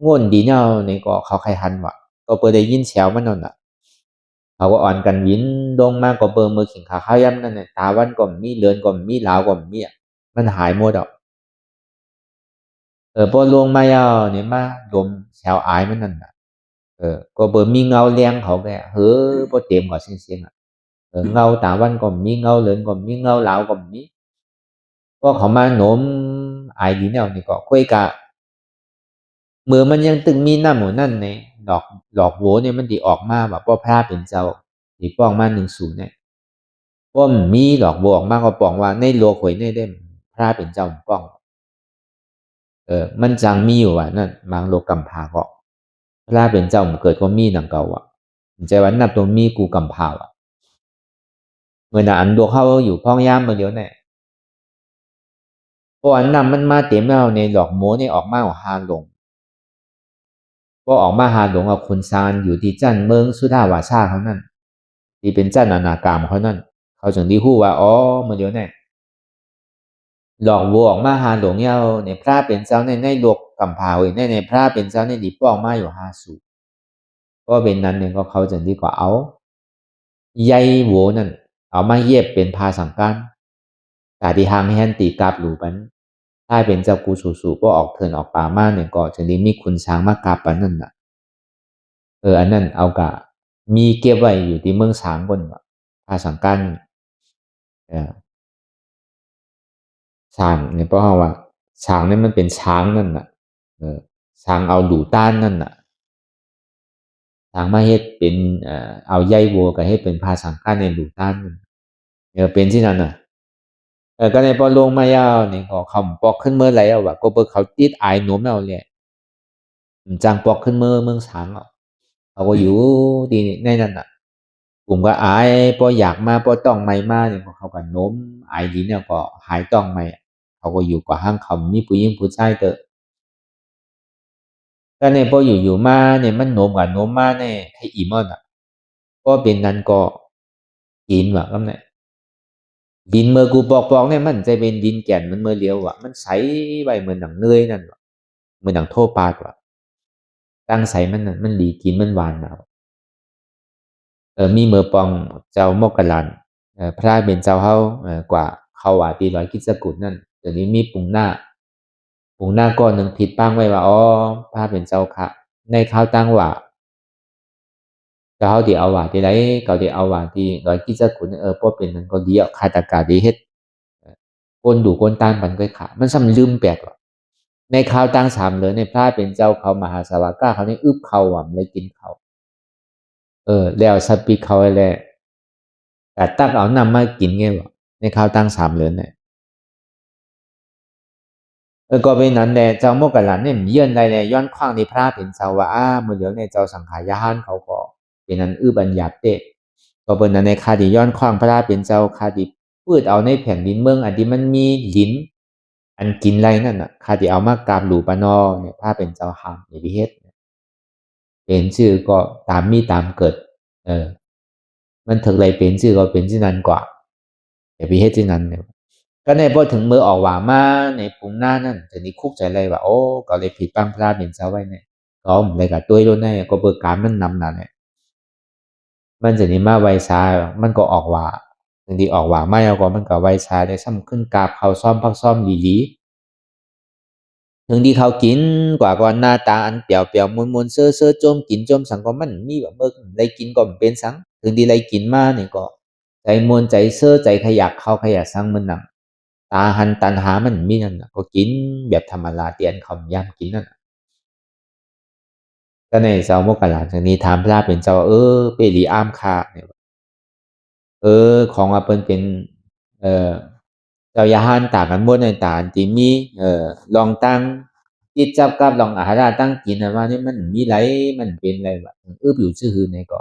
ง่วนดีเนานี่ก็เขาใครหันว่ะก็เปิดได้ยินแฉวมันนั่นน่ะเขาก็อ่อนกันวินดงมากก็เบิ่งมือขิงขาข้าวย่ำนั่นน่ะตาวันก็มีเลือนก็มีลาวก็มีอะมันหายหมดอ่ะพอลงมายาวเนี่ยมาดมแฉวอายมันนั่นน่ะ có bờ mi ngâu len họ về hứa bố tiệm gọi xinh à ngâu tạ văn còn mi ngâu lớn còn mi ngâu lão còn mi có họ mà nôm ai đi nào thì có quay cả มือมันยังตึงมีหน้าหมูนั่นเนี่ยดอกโหเนี่ยมันดีออกมาแบบว่าพระเป็นเจ้าดีป้องมา10เนี่ยว่ามีดอกโหออกมาก็ป้องว่าในโลกหวยในเด้มพระเป็นเจ้าป้องมันจังมีอยู่อ่ะนั่นบางโลกกำพาก็พระเป็นเจ้ามันเกิดก็มีหนังเก่าอ่ะใจวันนับตรงมีกูกำพาอ่ะ người nào ảnh được haoอยู่พ้องย่ามมาเดี๋ยวเนี่ยพออันนำมันมาเต็มแล้วในดอกโมนี่ออกมาของฮาหลงพอออกมาฮาหลงเอาคุณซานอยู่ที่จันเมืองสุดาวาชาเขานั่นที่เป็นจันอนากามเขานั่นเขาจึงได้ฮู้ว่าอ๋อมาเดี๋ยวเนี่ยดอกบัวออกมาฮาหลงเย้าในพระเป็นเจ้าในโลกกำพร้าเว้ยในพระเป็นเจ้าในดีป้องมาอยู่50ก็เป็นนั้นเนี่ยก็เขาจึงดีกว่าเอาใยโหวนั่นเอามาเย็บเป็นภาสังกันแต่ที่หางแฮนตีกาบหลูปันถ้าเป็นเจ้ากูสูก็ออกเถินออกป่ามาเนี่ยก็จะได้มีคุณช้างมากาบปันนั่นน่ะอันนั้นเอากะมีเก็บไว้อยู่ที่เมืองช้างบนภาสังกันเออช้างเนี่ยเพราะว่าช้างเนี่ยมันเป็นช้างนั่นน่ะช้างเอาดูต้านนั่นน่ะช้างมาเฮ็ดเป็นเอาใยวัวก็เฮ็ดเป็นภาสังกันในดูต้านนั่นเป็นที่นั่นน่ะก็ในพอลงมายาวนี่ก็คำปอกขึ้นเมื่อไรเอาว่าก็เปิดเขาติดไอหนุ่มเอาเลยจางปอกขึ้นเมืองช้างอ่ะเขาก็อยู่ดีในนั้นน่ะกลุ่มก็อายพออยากมาพอต้องไม่มาเนี่ยเขาก็โน้มไอดีเนี่ยก็หายต้องไม่เขาก็อยู่กับห้างเขามีผู้หญิงผู้ชายเตอะก็เนี่ยพออยู่มาเนี่ยมันโน้มกับโน้มมาเนี่ยให้อิ่มอ่ะก็เป็นนั้นก็กินว่ะก็เนี่ย ดินเมื่อกูปอกเนี่ยมันจะเป็นดินแก่นมันเมื่อเลี้ยวอ่ะมันใสไปเหมือนหนังเนยนั่นวะเหมือนหนังโทปาดว่ะตั้งใสมันนั่นมันดีกินมันหวานนะมีเมื่อปองเจ้าโมกขลันพระเป็นเจ้าเขากว่าเขาว่าตีร้อยกิจสกุลนั่นเดี๋ยวนี้มีปรุงหน้าก้อนหนึ่งผิดป้างไว้ว่าอ๋อพระเป็นเจ้าค่ะในข้าวตั้งว่าเขาที่เอาว่าที่ไรเขาที่เอาว่าที่ร้อยกิจสกุลพวกเป็นนั้นก็ดีอ่ะขาตากาดีเฮ็ดก้นดูก้นตานปันก็ขามันซ้ำลืมแปลกว่ะในข้าวตั้งสามเลยในพระเป็นเจ้าเขามหาสาวก้าเขานี่อึบเขาว่ะไม่กินเขาแล้วสปิเขาแหละแต่ตักเอานำมากินไงวะในข้าวตั้งสามเลยเนี่ยก็เป็นนั้นแหละเจ้าโมกขลันเนี่ยเยื่อนได้เลยย้อนขว้างในพระเป็นเจ้าว่าเมื่อเดี๋ยวในเจ้าสังขารยานเขาก็เป็นนั้นบัญญัติเตะก็เป็นนั้นในคดีย้อนขว้างพระเป็นเจ้าคดีพูดเอาในแผ่นดินเมืองอันที่มันมีหินอันกินไรนั่นน่ะคดีเอามากราบหลูปนอเนี่ยพระเป็นเจ้าห้ามในพิเทศเป็นชื่อก็ตามมีตามเกิดเออมันถึงไรเป็นชื่อก็เป็นชื่อนั้นกว่าอย่าพิเทศชื่อนั้นเนี่ย ก็ในพอถึงมือออกว่ามาในปุ่มหน้านั่นจะนี่คุกใจเลยว่าโอ้ก็เลยผิดปังพลาดเป็นเจ้าไว้เนี่ยก็เลยกับตัวรุ่นเนี่ยก็เบิกการมันนำนั่นเนี่ยมันจะนี่มาไวซามันก็ออกว่าถึงที่ออกว่าไม่เอาก็มันก็ไวซาได้ซ้ำขึ้นกราบเขาซ้อมพักซ้อมดีๆถึงที่เขากินกว่าก่อนหน้าตาอันเปรียวเปรียวมวนมวนเซ่อเซ่อจมกินจมสังก็มันมีแบบเมื่อได้กินก็เป็นสังถึงที่ได้กินมาเนี่ยก็ใจมวนใจเซ่อใจขยักเขาขยักสังมันหนัง ตาหันตันหามันมีนั่นน่ะก็กินแบบธรรมดาเตียนคำยำกินนั่นน่ะก็ในเจ้าโมกขลาชนี้ถามพระเป็นเจ้าเปรีอ้ามคาเนี่ยของว่าเป็นเจ้ายาหันตากันหมดในตาที่มีลองตั้งจิตจับกับลองอาหารตั้งกินนะว่านี่มันมีไรมันเป็นอะไรวะอยู่ชื่อหือในก็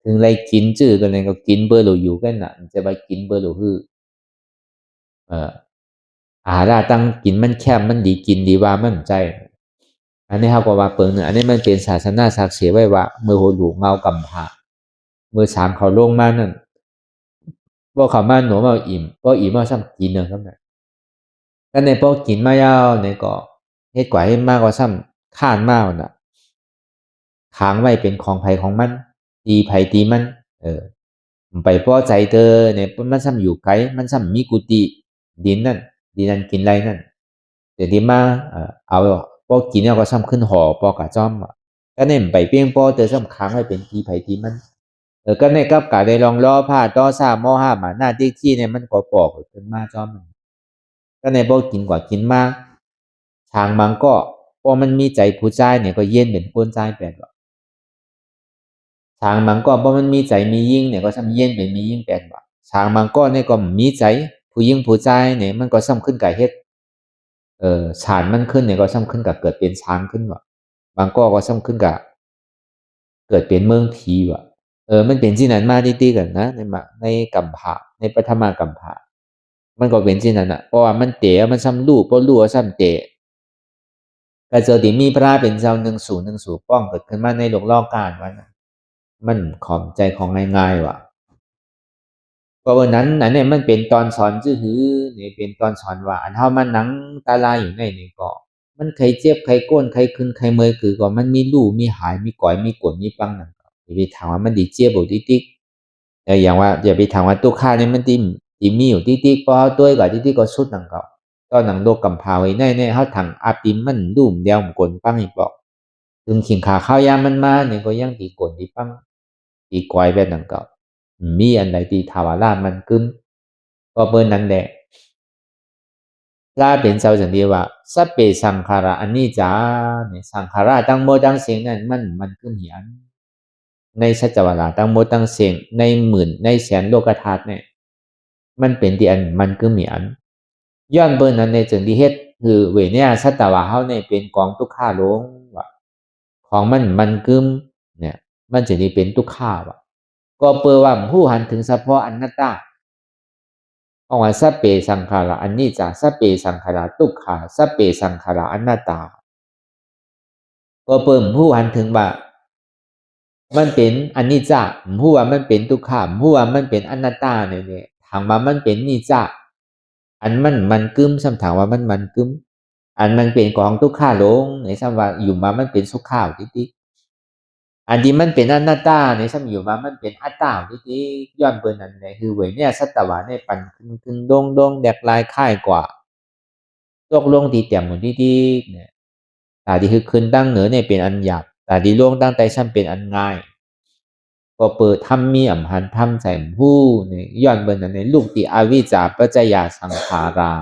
ถึงไรกินชื่อกันเลยก็กินเบอร์หลูอยู่กันน่ะจะไปกินเบอร์หลูฮือเอ่อ ตั้งกินมันแคบมันดีกินดีว่ามันใจอันนี้เขาก็ว่าเปิงหนึ่งอันนี้มันเป็นศาสนาศักดิ์สิทธิ์ไว้ว่าเมื่อโหลูเงากำผาเมื่อสางเขาลงมานั่นว่าเขามาหนูมาอิ่มว่าอิ่มว่าซ้ำกินเนอะครับเนี่ยก็ในพวกกินมายาวในก็เฮ็ดกว่าให้มากกว่าซ้ำข้านมากน่ะค้างไว้เป็นของไผของมันตีไผตีมันเออไปพอใจเธอเนี่ยมันซ้ำอยู่ไกลมันซ้ำมีกุฏิดินนั่นดินนั่นกินไรนั่น เดี๋ยวนี้มาเอาพวกกินเนี่ยก็ซ้ำขึ้นหอปอกะจ้อมก็เนี่ยไปเปี้ยงปอเตอซ้ำค้างไว้เป็นทีไผทีมันก็ในกับกะได้ลองล้อผ้าต่อซาหม้อห้ามาหน้าที่เนี่ยมันก็ปอกขึ้นมาจ้อมก็ในพวกกินกว่ากินมาทางมันก็พอมันมีใจผู้ใจเนี่ยก็เย็นเป็นก้นใจแปดว่าทางมันก็พอมันมีใจมียิ่งเนี่ยก็ซ้ำเย็นเป็นมียิ่งแปดว่าทางมันก็เนี่ยก็มีใจผู้ยิ่งผู้ใจเนี่ยมันก็ซ้ำขึ้นกับเฮ็ด ฉานมันขึ้นเนี่ยก็ซ้ำขึ้นกับเกิดเป็นช้างขึ้นว่ะบางก็ซ้ำขึ้นกับเกิดเป็นเมืองผีว่ะมันเป็นที่นั้นมาตีๆกันนะในกัมพะในปฐมากัมพะมันก็เป็นที่นั้นอ่ะเพราะว่ามันเตะมันซ้ำลูกเพราะลูกซ้ำเตะก็เจอที่มีพระเป็นเจ้าหนึ่งสู่ป้องเกิดขึ้นมาในโลกล่อการว่านะมันของใจของง่ายๆว่ะ เพราะวันนั้นอันนี้มันเป็นตอนสอนซื่อหือนี่เป็นตอนสอนว่าอันเฮามันหนังตาลายอยู่ในนี่ก็มันใครเจ็บใครก้นใครขึ้นใครเมยคือก็มันมีลู่มีหายมีก่อยมีกดมีปังนั่นก็อย่าไปถามว่ามันดีเจ็บบ่ติ๊กๆอย่างว่าอย่าไปถามว่าตัวข้านี่มันติมีอยู่ติ๊กๆเพราะเฮาตัวก็ติ๊กๆก็สุดนั่นก็ตอนหนังโลกกำพร้าไว้ในเฮาถังอาติมมันดุ่มเดียวมันกลปังอีกบ่ถึงขิงขาข้าวยามมันมาเนี่ยก็ยังตีกลตีปังตีก่อยแบบนั้นก็ มีอันใดที่ถาวารามันกึมก็เบอร์นั้นแหละลาเป็นเจ้าจังเดียวว่าสัพเพสังขาระอันนี้จ้าเนี่ยสังขาระตั้งหมดตั้งเสียงนั้นมันกึมเหียนในสัจจวาระตั้งหมดตั้งเสียงในหมื่นในแสนโลกธาตุเนี่ยมันเป็นที่อันมันกึมเหียนย้อนเบอร์นั้นในจึงที่เฮ็ดคือเวเนี่ยสัตวะเฮาเนี่ยเป็นกองทุกขาลงว่าของมันกึมเนี่ยมันจะนี่เป็นทุกขาว่ะก็เปิดว่าผู้หันถึงเฉพาะอนัตตา เอาว่าสัพเพสังขาระอันนี้จ้ะสัพเพสังขาระทุกขาสัพเพสังขาระอนัตตาก็เปิ่มผู้หันถึงว่ามันเป็นอันนี้จ้ะผู้ว่ามันเป็นทุกขาผู้ว่ามันเป็นอนัตตาเนี่ย ถางว่ามันเป็นนิจจะอันมันกึมซ้ำถางว่ามันกึมอันมันเป็นของทุกข้าลงในซ้ำว่าอยู่มามันเป็นสุขข้าวติ๊กอันที่มันเป็นอนัตตาในซ้ำอยู่มามันเป็นอัตตาติ๊กย้อนเปิ้นนั่นแหละคือเวยเนี่ยสัตวะในปันขึ้นดงแดกลายค่ายกว่าตกลงที่เตี่ยมหมดติ๊กเนี่ยตาที่คือขึ้นตั้งเหนือเนี่ยเป็นอันหยาบตาที่ลงตั้งใจซ้ำเป็นอันง่ายก็เปิดทำมีอำหันทำใจผู้เนี่ยย้อนเปิ้นนั่นในลูกที่อวิชชาปัจจยาสังขารา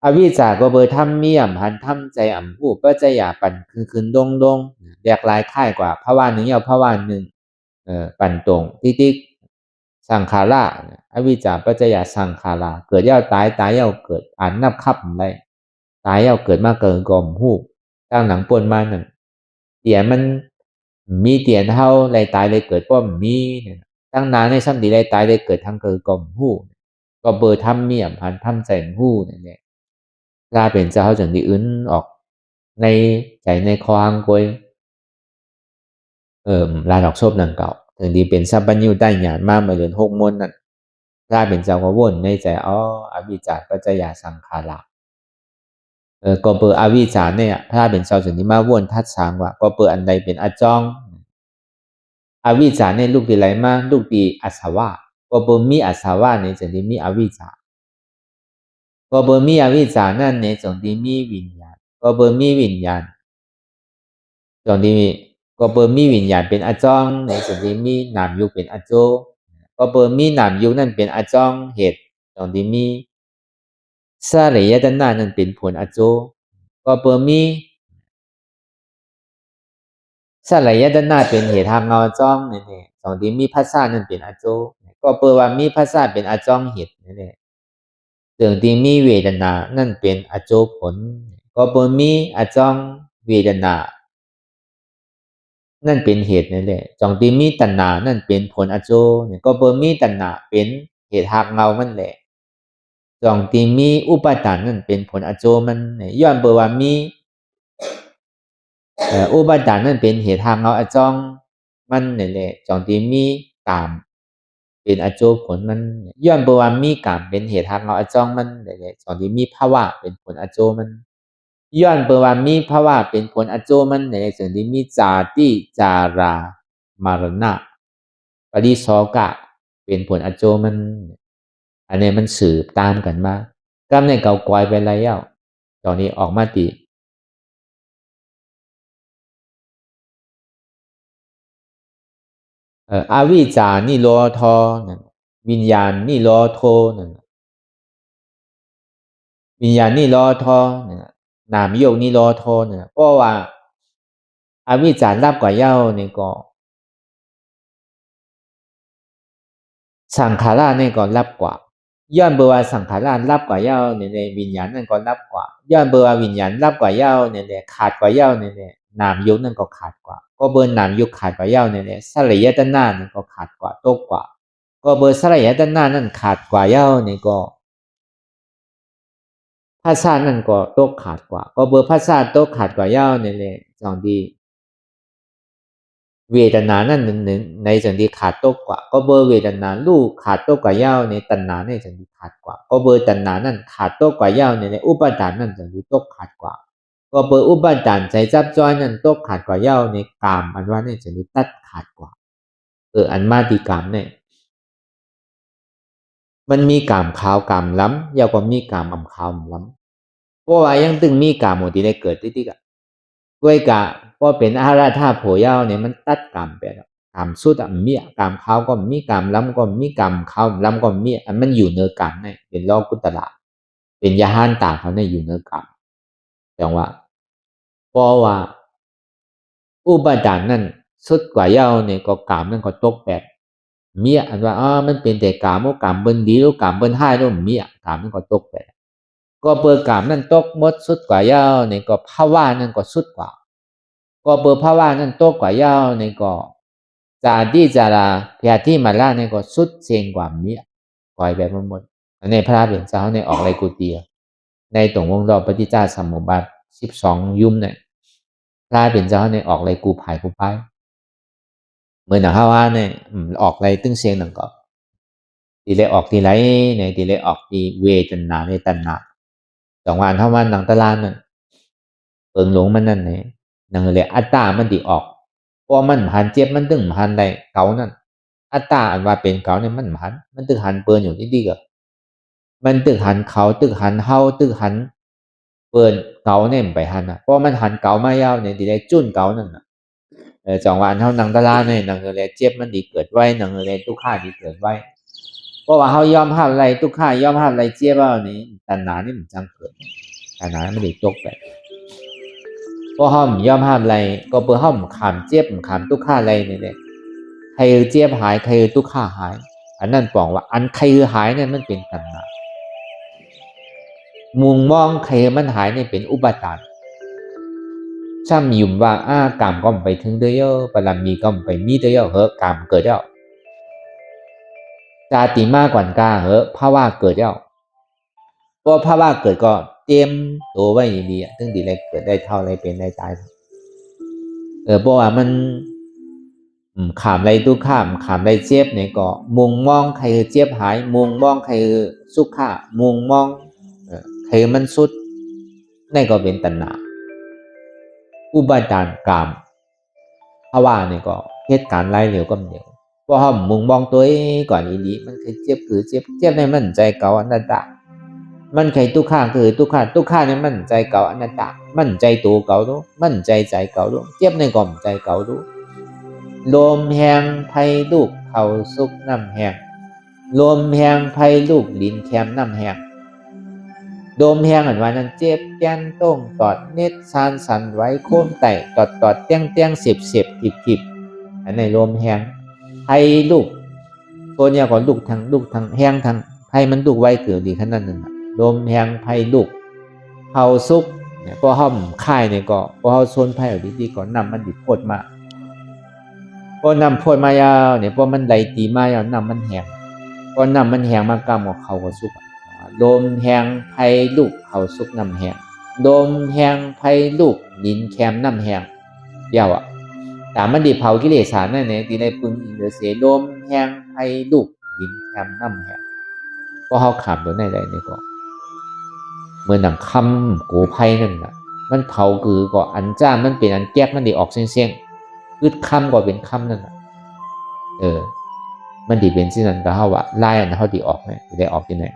อวิชชาก็เบอร์ทำมีหันทำใจผู้ปัจจยาปั่นคืนดงแยกลายค่ายกว่าภาวะหนึ่งยาวภาวะหนึ่งปั่นตรงติ๊กสังขาราอวิชชาปัจจยาสังขาราเกิดยาวตายยาวเกิดอ่านนับคับอะไรตายยาวเกิดมาเกินกลมหูตั้งหนังปนมาหนึ่งเตียมันมีเตียนเท่าไรตายเลยเกิดป้อมมีตั้งนานในซ้ำดีไรตายเลยเกิดทั้งเกิดกลมหูก็เบอร์ทำมีหันทำใจหูเนี่ยกลายเป็นเจ้าจังดีอื่นออกในใจในคอหังกวยลานออกโชบนังเก่าถึงดีเป็นสัพพัญญูได้หยาดมากมาเรือน6 มนนั่นกลายเป็นเจ้าก็วนในใจอวิจจาปัจจยาสังขาระก็เปิดอวิจจาเนี่ยพระเป็นเจ้าจังดีมาวนทัดสางว่าก็เปิดอันใดเป็นอจองอวิจจาเนี่ยลูกที่ไรมาลูกที่อาสวะก็เปิดมีอาสวะเนี่ยจังดีมีอวิจจาก็เปิดมีอวิจจานั่นเนี่ยจังดีมีวิญญาณก็เปิดมีวิญญาณตอนที่ก็เปิดมีวิญญาณเป็นอาจองในส่วนที่มีนามยุเป็นอาโจก็เปิดมีนามยุนั่นเป็นอาจองเหตุตอนที่มีสลายตนะนั่นเป็นผลอาโจก็เปิดมีสลายตนะเป็นเหตุทางเงาจ้องนี่ตอนที่มีภาษานั่นเป็นอาโจก็เปิดว่ามีภาษาเป็นอาจองเหตุนี่ตอนที่มีเวทนานั่นเป็นอาโจผลก็เปิดมีอาจองเวทนานั่นเป็นเหตุนั่นแหละจองที่มีตัณหานั่นเป็นผลอโจเนี่ยก็เบอมีตัณหาเป็นเหตุหักเงามันแหละจองที่มีอุปาทานนั่นเป็นผลอโจมันเนี่ยย้อนเบอว่ามีอุปาทานนั่นเป็นเหตุหักเงาอจองมันนี่แหละจองที่มีกามเป็นอโจผลมันย้อนเบอว่ามีกามเป็นเหตุหักเงาอจองมันนี่แหละจองที่มีภาวะเป็นผลอโจมันย้อนเปว่ามีภาวะเป็นผลอโจมันในส่วนที่มีจาติจารามารณะปริโสกะเป็นผลอโจมันอันนี้มันสืบตามกันมากำในเก่ากอยไปแล้วตอนนี้ออกมาติอวิจานิโรธนั่นวิญญาณนิโรโทนั่นวิญญาณนิโรธนั่นนามโยกนิโรโทนั่นเพราะว่าอวิจารรับกว่าเย้านี่ก็ สังขาราเนี่ยก็รับกว่าย้อนเบอร์ว่าสังขารรับกว่าเย้าเนี่ยวิญญาณนั่นก็รับกว่าย้อนเบอร์ว่าวิญญาณรับกว่าเย้าเนี่ยขาดกว่าเย้าเนี่ยนามยุคนั่นก็ขาดกว่าก็เบอร์นามยุคขาดกว่าเย้าเนี่ยสลายตนะนั่นก็ขาดกว่าตกกว่าก็เบอร์สลายตนะนั่นขาดกว่าเย้าเนี่ยก็ภาษานั่นก็ตกขาดกว่าก็เบอร์ภาษาตกขาดกว่าเย้าเนี่ยจองดีเวทนานั่นหนึ่งในส่วนที่ขาดตกกว่าก็เบอร์เวทนาลูกขาดตกกว่าเย้าในตัณหาในส่วนที่ขาดกว่าก็เบอร์ตัณหานั่นขาดตกกว่าเย้าในอุปาทานนั่นส่วนที่ตกขาดกว่าก็เบอร์อุปาทานใจจับจ้อยนั่นตกขาดกว่าเย้าในกามอันว่าในส่วนที่ตัดขาดกว่าอันมาติกามเนี่ยมันมีกามขาวกามล้ำยาวกว่ามีกามขาวล้ำเพราะว่ายังตึงมีกามหมดที่ได้เกิดติ๊กๆด้วยกะพอเป็นอาราธาโผเย้าเนี่ยมันตัดกามไปแล้วกามสุดมีกามเขาก็มีกามล้ำก็มีกามเขาล้ำก็มีอันมันอยู่เนื้อกามเนี่ยเป็นโลกุตละเป็นยาหันตาเขาเนี่ยอยู่เนื้อกามจังว่าเพราะว่าอุปาทานนั่นสุดกว่าเย้าเนี่ยก็กามนั่นก็ตกแบบมีอันว่ามันเป็นแต่กามว่ากามเบิ้นดีหรือกามเบิ้นให้หรือมีกามนั่นก็ตกแบบก็เปิดกามนั่นตกมดสุดกว่าเย้าเนี่ยก็ภาวะนั่นก็สุดกว่าก็เปิดภาวะนั่นตกกว่าเย้าเนี่ยก็จาดีจาราพยาธิมาล่าเนี่ยก็สุดเชียงกว่ามีปล่อยแบบหมดในพระเป็นเจ้าในออกไรกุเตียในตรงวงรอบปฏิจจสมุปบาท12 ยุ่มเนี่ยพระเป็นเจ้าในออกไรกูภายกูไปเหมือนหนังฮาวาเนี่ยออกไรตึ้งเชียงหนังก็ ตีเลยออกทีไรเนี่ยตีเลยออกทีเวทนาในตัณหาสองวันเท่าวันหนังตะลานนั่นเปิงหลงมันนั่นเนี่ยหนังเลยอัตตามันตีออกเพราะมันหันเจ็บมันตึงหันได้เก่านั่นอัตตาอันว่าเป็นเก่าเนี่ยมันตึงหันเปินอยู่ที่ดีก็มันตึกหันเขาตึกหันเฮาตึกหันเปินเก่าเนี่ยไปหันอ่ะเพราะมันหันเก่ามายาวเนี่ยตีได้จุ้นเก่านั่นน่ะสองวันเท่านังตะลานเนี่ยหนังเลยเจ็บมันดีเกิดไว้หนังเลยทุกข้าดีเกิดไว้เพราะว่าเขายอมห้ามอะไรทุกข้ายอมห้ามอะไรเจี๊ยบว่านี้ตัณหานี่มันจังเกิดตัณหาไม่ได้ตกไปเพราะห้ามยอมห้ามอะไรก็เพื่อห้ามขามเจี๊ยบขามทุกข้าอะไรเนี่ยใครเจี๊ยบหายใครทุกข้าหายอันนั้นบอกว่าอันใครหายเนี่ยมันเป็นตัณหามุงมองใครมันหายเนี่ยเป็นอุปทานช่ำยุ่มว่ากรรมก็ไปถึงเดียวปรมีก็ไปมีเดียวเหอะกรรมเกิดแล้วชาติมากกว่ากาเหอะภาวะเกิดแล้วเพราะภาวะเกิดก็เตรียมตัวไว้ดีๆถึงดีเลยเกิดได้เท่าไรเป็นได้ตายเพราะว่ามันขามไรทุกข้ามขามไรเจ็บเนี่ยก็มุงมองใครเจ็บหายมุงมองใครสุขข้ามุงมองใครมันสุดนั่นก็เป็นตัณหาอุปาทานกรรมภาวะเนี่ยก็เหตุการณ์ไล่เหลวก็เดียวเพราะเขามุงมองตัวก่อนดีมันเคยเจ็บคือเจ็บในมันใจเก่าอนัตตามันเคยทุกข้าคือทุกข้าเนี่ยมันใจเก่าอนัตตามันใจตัวเก่าด้วยมันใจเก่าด้วยเจ็บในก่อมใจเก่าด้วยลมแหงไผ่ลูกเขาซุกน้ำแหงลมแหงไผ่ลูกลิ้นแคมน้ำแหงโดมแหงอันว่านั้นเจ็บแก้นต้งตอดเน็ตซานสันไว้โค้มไต่ตอดเตี้ยงเสียบทิบอันในลมแหงไผ่ลูกตัวเนี่ยก่อนลูกทางแหงทางไผ่มันลูกไว้เกิดดีขนาดนั้นลมแหงไผ่ลูกเขาซุกเนี่ยพอห้อมค่ายเนี่ยก็พอเขาโซนไผ่เอาดีๆก่อนนำมันดิโคตรมาพอนำโพดมายาวเนี่ยพอมันไหลตีมายาวนำมันแหงพอนำมันแหงมากำกับเขาก็สุกโดมแหงไผ่ลูกเขาสุกน้ำแหงโดมแหงไผ่ลูกดินแคมน้ำแหงยาวแต่มันดิเผากิเลสนั่นเนี่ยที่ได้ปึงอินเดเสโดมแหงไผ่ลูกดินแคมน้ำแหงก็เขาขำตัวไหนได้เนี่ยก็เหมือนหนังคำโกไผ่นั่นแหละมันเผาคือก็อันจ้ามันเป็นอันแก๊กมันดิออกเสียงอึดคำก็เป็นคำนั่นแหละมันดีเป็นสิ่งนั้นก็เขาว่าไล่อันเขาดีออกเนี่ยได้ออกที่ไหน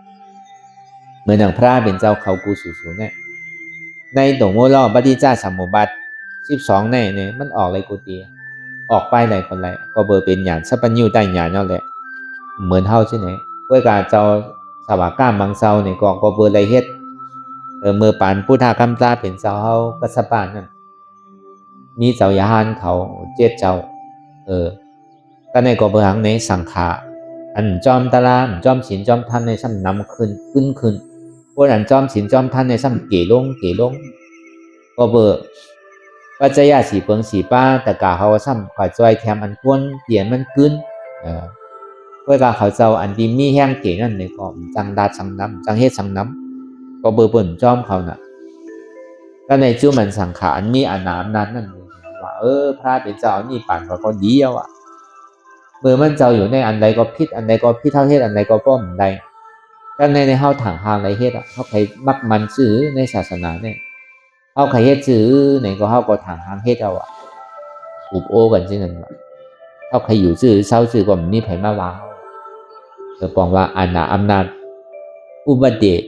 เหมือนอย่างพระเป็นเจ้าเขากูสูเนี่ยในตรงโมล่อบัติจ้าสมุบัติ12เนี่ยมันออกอะไรกูตีออกไปไหนคนไรก็เบอร์เป็นหยาดสัพพัญญูได้หยาดนั่นแหละเหมือนเท่าใช่ไหมเพื่อการเจ้าสวาก้ามบางเจ้าเนี่ยก็เบอร์ไรเฮ็ดเมื่อปานพุทธคำตาเป็นเจ้าเขาก็สปานนั่นมีเจ้ายาหันเขาเจ็ดเจ้าก็ในก็เบอร์หังในสังขาอันจอมตะลามจอมศีลจอมท่านในซ้ำนำขึ้นพวกอันจอมศีลจอมท่านในซ้ำเก๋ลงก็เบอร์ปัจจัยสีเปิงสีป้าแต่กาเขาซ้ำกว่าจอยแถมอันก้นเตียนมันขึ้นเพื่อกาเขาเจ้าอันดีมีแห้งเก๋นั่นเนี่ยก็จังดาสังน้ำจังเฮ็ดสังน้ำก็เบอร์เปิ่นจอมเขาน่ะก็ในชื่อมันสังขารมีอานามนั้นนั่นว่าพระเป็นเจ้านี่ปั่นก็ดีแล้วเมื่อมันเจ้าอยู่ในอันใดก็พิษอันใดก็พิษเท่าเฮ็ดอันใดก็ป้อมใดก็ในเฮาถังหางไรเฮ็ดเฮาใครมักมันซื้อในศาสนาเนี่ยเฮาใครเฮ็ดซื้อไหนก็เฮาก็ถังหางเฮ็ดเอาอุบโอกันจังนั้นเฮาใครอยู่ซื้อเศร้าซื้อก็มีไผมาว่าปองว่าอาณาอำนาจอุบัติเหตุ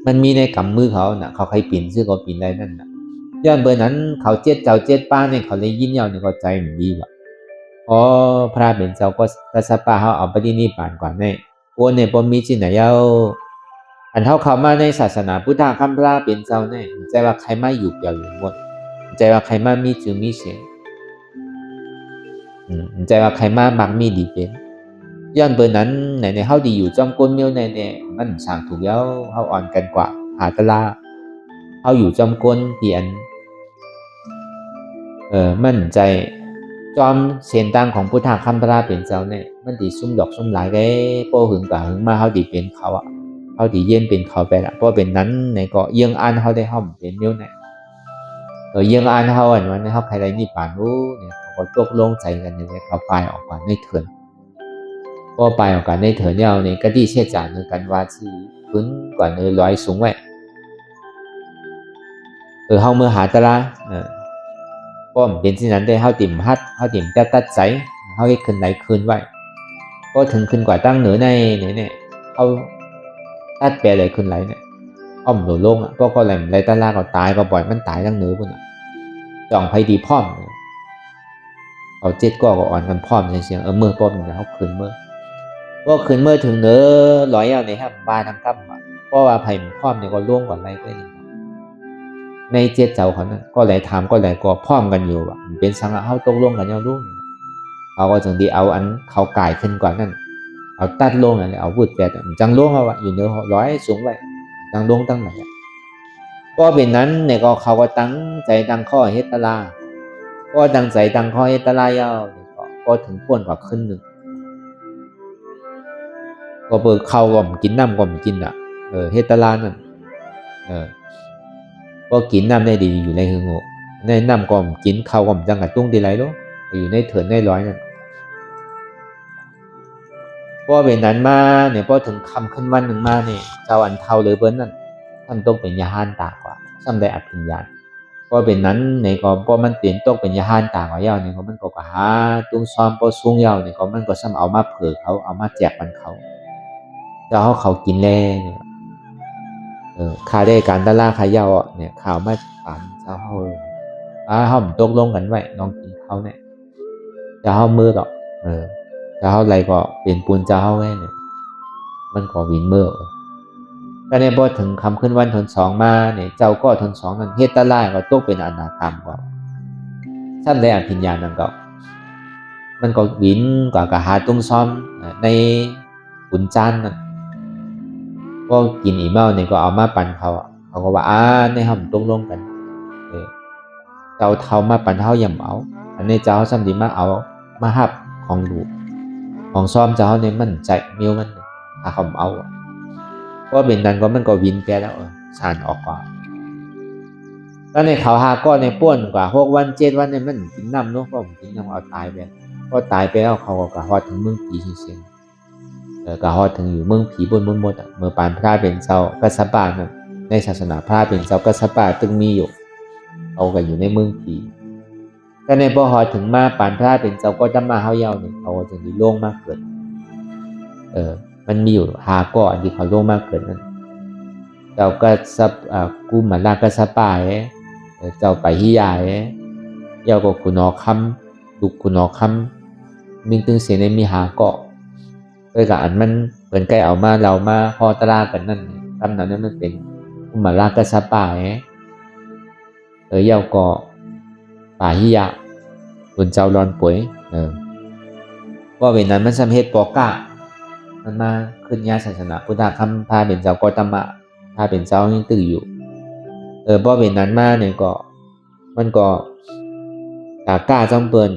มันมีในกำมือเขาน่ะเขาใครปีนซื้อก็ปีนได้นั่นน่ะย้อนเบอร์นั้นเขาเจ็ดเจ้าเจ็ดป้าเนี่ยเขาเลยยินยาวเนี่ยก็ใจมันดีว่ะพระเป็นเจ้าก็รัศปาเขาเอาปฏินิพพานก่อนเนี่ยโอ้เนี่ยพอมีที่ไหนเอาอันเข้ามาในศาสนาพุทธคำพระเป็นเจ้าเนี่ยใจว่าใครมาอยู่เกี่ยวอยู่หมดใจว่าใครมามีชื่อมีเสียงใจว่าใครมามักมีดีเป็นย้อนเบอร์นั้นในเขาดีอยู่จอมก้นเมียวในมันสั่งถูกแล้วเขาอ่อนกันกว่าหาตลาเขาอยู่จอมก้นเปลี่ยนมั่นใจจอมเส้นต่างของพุทธคำพระเป็นเจ้าเนี่ยมันดีซุ่มดอกซุ่มหลายได้โปหึงกับหึงมาเขาดีเป็นเขาเขาดีเย็นเป็นเขาไปละเพราะเป็นนั้นในก็ยังอ่านเขาได้ห้อมเป็นเมียวเนี่ยยังอ่านเขาอันวันนี้เขาใครได้นี่ป่านรู้เนี่ยเขาก็ตกลงใจกันเนี่ยเขาไปออกมาไม่เถื่อน ก็ไปออกกันในเถอเนี่ยในก็ดีเชี่ยจานในกันว่าที่พื้นกว่าในร้อยสูงไว้เฮาเมื่อหาตะละก็เป็นที่นั้นได้เฮาติ่มฮัดเฮาติ่มจะตัดใจเฮาให้ขึ้นไหนคืนไว้ก็ถึงขึ้นกว่าตั้งเหนือในเนี่ยเขาตัดแปลอะไรขึ้นไหลเนี่ยอ้อมหนูลงอ่ะก็แหลมไรตะละก็ตายก็ปล่อยมันตายตั้งเหนือพุ่นจ่องไผดีพร้อมเอาเจ็ดก็อ่อนกันพร้อมเสียงเมื่อป้อมเขาคืนเมื่อก็คืนเมื่อถึงเนื้อร้อยเอาในครับบาทั้งกำเพราะว่าไผ่พร้อมเนี่ยก็ล่วงก่อนไรก็ได้ในเจ็ดเจ้าเขานั้นก็ไหลทำก็ไหลก็พร้อมกันอยู่เป็นสังเขาตกลงกันยังรุ่งเขาก็จึงดีเอาอันเขาก่ายขึ้นกว่านั้นเอาตัดลงอะไรเอาวุดแปดจังล่วงเอาอยู่เนื้อร้อยสูงไว้จังล่วงตั้งไหนก็เป็นนั้นเนี่ยก็เขาก็ตั้งใจตั้งข้อเฮตลาก็ตั้งใจตั้งข้อเฮตลายาวก็ถึงพ้นกว่าขึ้นหนึ่งก็เปิดเข้าก็กินน้ำก็กินอ่ะเฮตลานั่นก็กินน้ำได้ดีอยู่ในหึงโง่ในน้ำก็กินเข้าก็จังกับตุ้งดีไรลูกอยู่ในเถินในร้อยนั่นก็เป็นนั้นมาเนี่ยพอถึงคำขึ้นวันหนึ่งมาเนี่ยเจ้าอันเท่าหรือเบิ้ลนั่นท่านต้องเป็นยาฮันตากว่าซ้ำได้อภิญญาก็เป็นนั้นในก็มันเปลี่ยนต้องเป็นยาฮันตากว่าเย้าเนี่ยก็มันก็หาตุ้งซ้อมพอสูงเย้าเนี่ยก็มันก็ซ้ำเอามาเผื่อเขาเอามาแจกมันเขาเจ้าเขากินแล่เนี่ยค่าได้การตลาดขายเย้าเนี่ยข่าวมาฝันเจ้าเขาเขาตกลงกันไว้น้องกินเขาเนี่ยเจ้าเขามือหรอกเจ้าเขาอะไรก็เปลี่ยนปูนเจ้าเขาไว้เนี่ยมันก็วินเมื่อก็ในพอถึงคำขึ้นวันทนสองมาเนี่ยเจ้าก็ทนสองนั้นเฮตตะไลก็ตกเป็นอนาคามก็ซ้ำได้อภิญญานั่นก็มันก็วินกว่ากะหาตุ้งซ้อมในขุนจานนั่นก็กินอีเมาเนี่ยก็เอามาปั่นเขาก็ว่าในห้องตกลงกันเจ้าเท่ามาปั่นเท่าย่ำเอาอันนี้เจ้าซ้ำดีมาเอามาหับของดูของซ้อมเจ้าเนี่ยมันใจมิวมันถ้าเขาเอาก็เป็นนั้นก็มันก็วินแกแล้วสานออกกว่าแล้วในเขาหาก็ในป้วนกว่า6 วัน7 วันเนี่ยมันกินน้ำเนาะก็กินน้ำเอาตายไปก็ตายไปแล้วเขาก็กะฮอดถึงเมืองผีเสียงกะฮอดถึงอยู่เมืองผีบนหมดเมื่อปานพระเป็นเจ้ากัสสปะนั่นในศาสนาพระเป็นเจ้ากัสสปะตึงมีอยู่เอากันอยู่ในเมืองผีก็ในพอฮอดถึงมาปานพระเป็นเจ้าก็จะมาเฮาเย้าเนี่ยเขาจึงได้ลงมาเกิดมันมีอยู่หาก้อนที่เขาลงมาเกิดนั่นเจ้าก็ซับกูมาลาก็สปายเจ้าไปฮิยายเจ้าก็คุณอคำลูกคุณอคำมิงตึงเสียในมีหาเกาะด้วยกับอันมันเหมือนใกล้เอามาเรามาพอตรากันนั่นคำนั้นมันเป็นกูมาลาก็สปายเจ้าก็ป่าฮิยาบนเจ้าร้อนป่วยว่าเวลานั้นมันสำเหตุปอก้ามันมาขึ้นญาศาสนาพุทธคำพาเป็นเจ้าก็ตมะพาเป็นเจ้ายังตื่นอยู่เพราะเป็นนั้นมาเนี่ยก็มันก็ตากล้าจำเปิน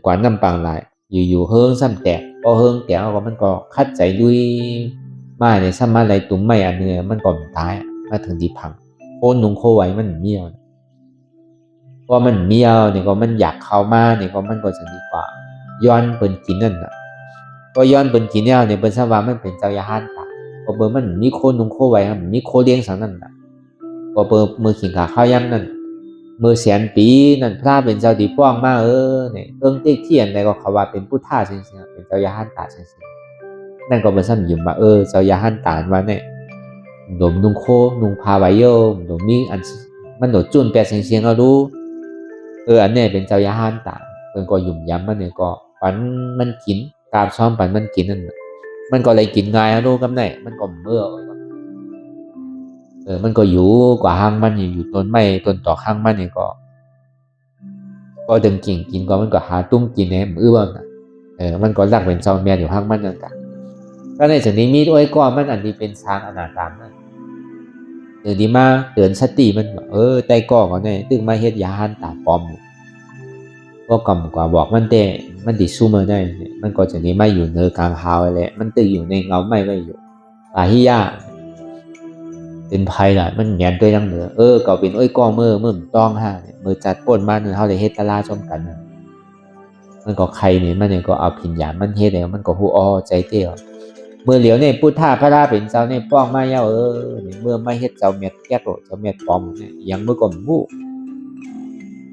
กว่าน้ำปังหลายอยู่เฮิงซ้ำแตกพอเฮิงแตกก็มันก็คัดใจด้วยมาในซ้ำมาอะไรตุ้มไม่อันเนื้อมันก็ตายมาถึงที่พังโค่นนุงโคไว้มันเมียวเพราะมันเมียวเนี่ยก็มันอยากเข้ามาเนี่ยก็มันก็จะดีกว่าย้อนเปินกินนั่นน่ะก็ย้อนเปินกินเนี่ยเปินสว่ามันเป็นเจ้าญาณตาก็เปินมันมีโคนนุงโคไว้ครับมีโคเลี้ยงสังนั่นน่ะก็เปินมือขิงขาข้าวย่ำนั่นมือแสนปีนั่นพระเป็นเจ้าดีป้องมาเนี่ยเติ๊กเทียนอะไรก็เขาว่าเป็นผู้ท่าเสียงเป็นเจ้าญาณตาเสียงนั่นก็เป็นซ้ำยุ่มว่าเจ้าญาณตาว่าเนี่ยดมนุงโคนุงพาไว้โยมดมมีอันมันโดดจุนแปดเสียงเอาดูอันนี้เป็นเจ้าญาณตาเป็นก็ยุ่มย้ำมันเนี่ยก็ปันมันกินกาบซ้อมปันมันกินนั่นมันก็เลยกินง่ายรู้กำไหนมันก็เมื่อมันก็อยู่กว่าห้างมันอยู่ต้นไม้ต้นต่อห้างมันนี่ก็ดึงกิ่งกินก็มันก็หาตุ้มกินเนี่ยมือบ้างนะมันก็รักเป็นเจ้าแม่อยู่ห้างมันนั่นกันก็ในส่วนนี้มีด้วยก็มันอันนี้เป็นช้างอนาคามนั่นดีมาเตือนสติมันใจก่อก็เนี่ยตึงมาเฮ็ดยาหันตาปลอมก็กำกว่าบอกมันแต่มันติดซูเมอร์ได้มันก็จะนี้ไม่อยู่เนื้อกลางหาวเลยมันตึงอยู่ในเงาไม่ก็อยู่ปาฮิยาเป็นภัยล่ะมันแงนตัวยังเหนือก็เป็นก้อเมื่อต้องห้าเนี่ยมือจัดป่นมาเนื้อเฮาเลยเฮ็ดตะลาชมกัน มันก็ใครเนี่ยมันเนี่ยก็เอาผินหยามันเฮ็ดแล้วมันก็ฮู้อ้อใจเตี้ยเมื่อเหลียวเนี่ยพุทธาพระราเป็นเจ้าเนี่ยป้องมาเย้าเนี่ยเมื่อไม่เฮ็ดเจ้าเม็ดแก้โตเจ้าเม็ดปอมเนี่ยยังเมื่อก่อนบู้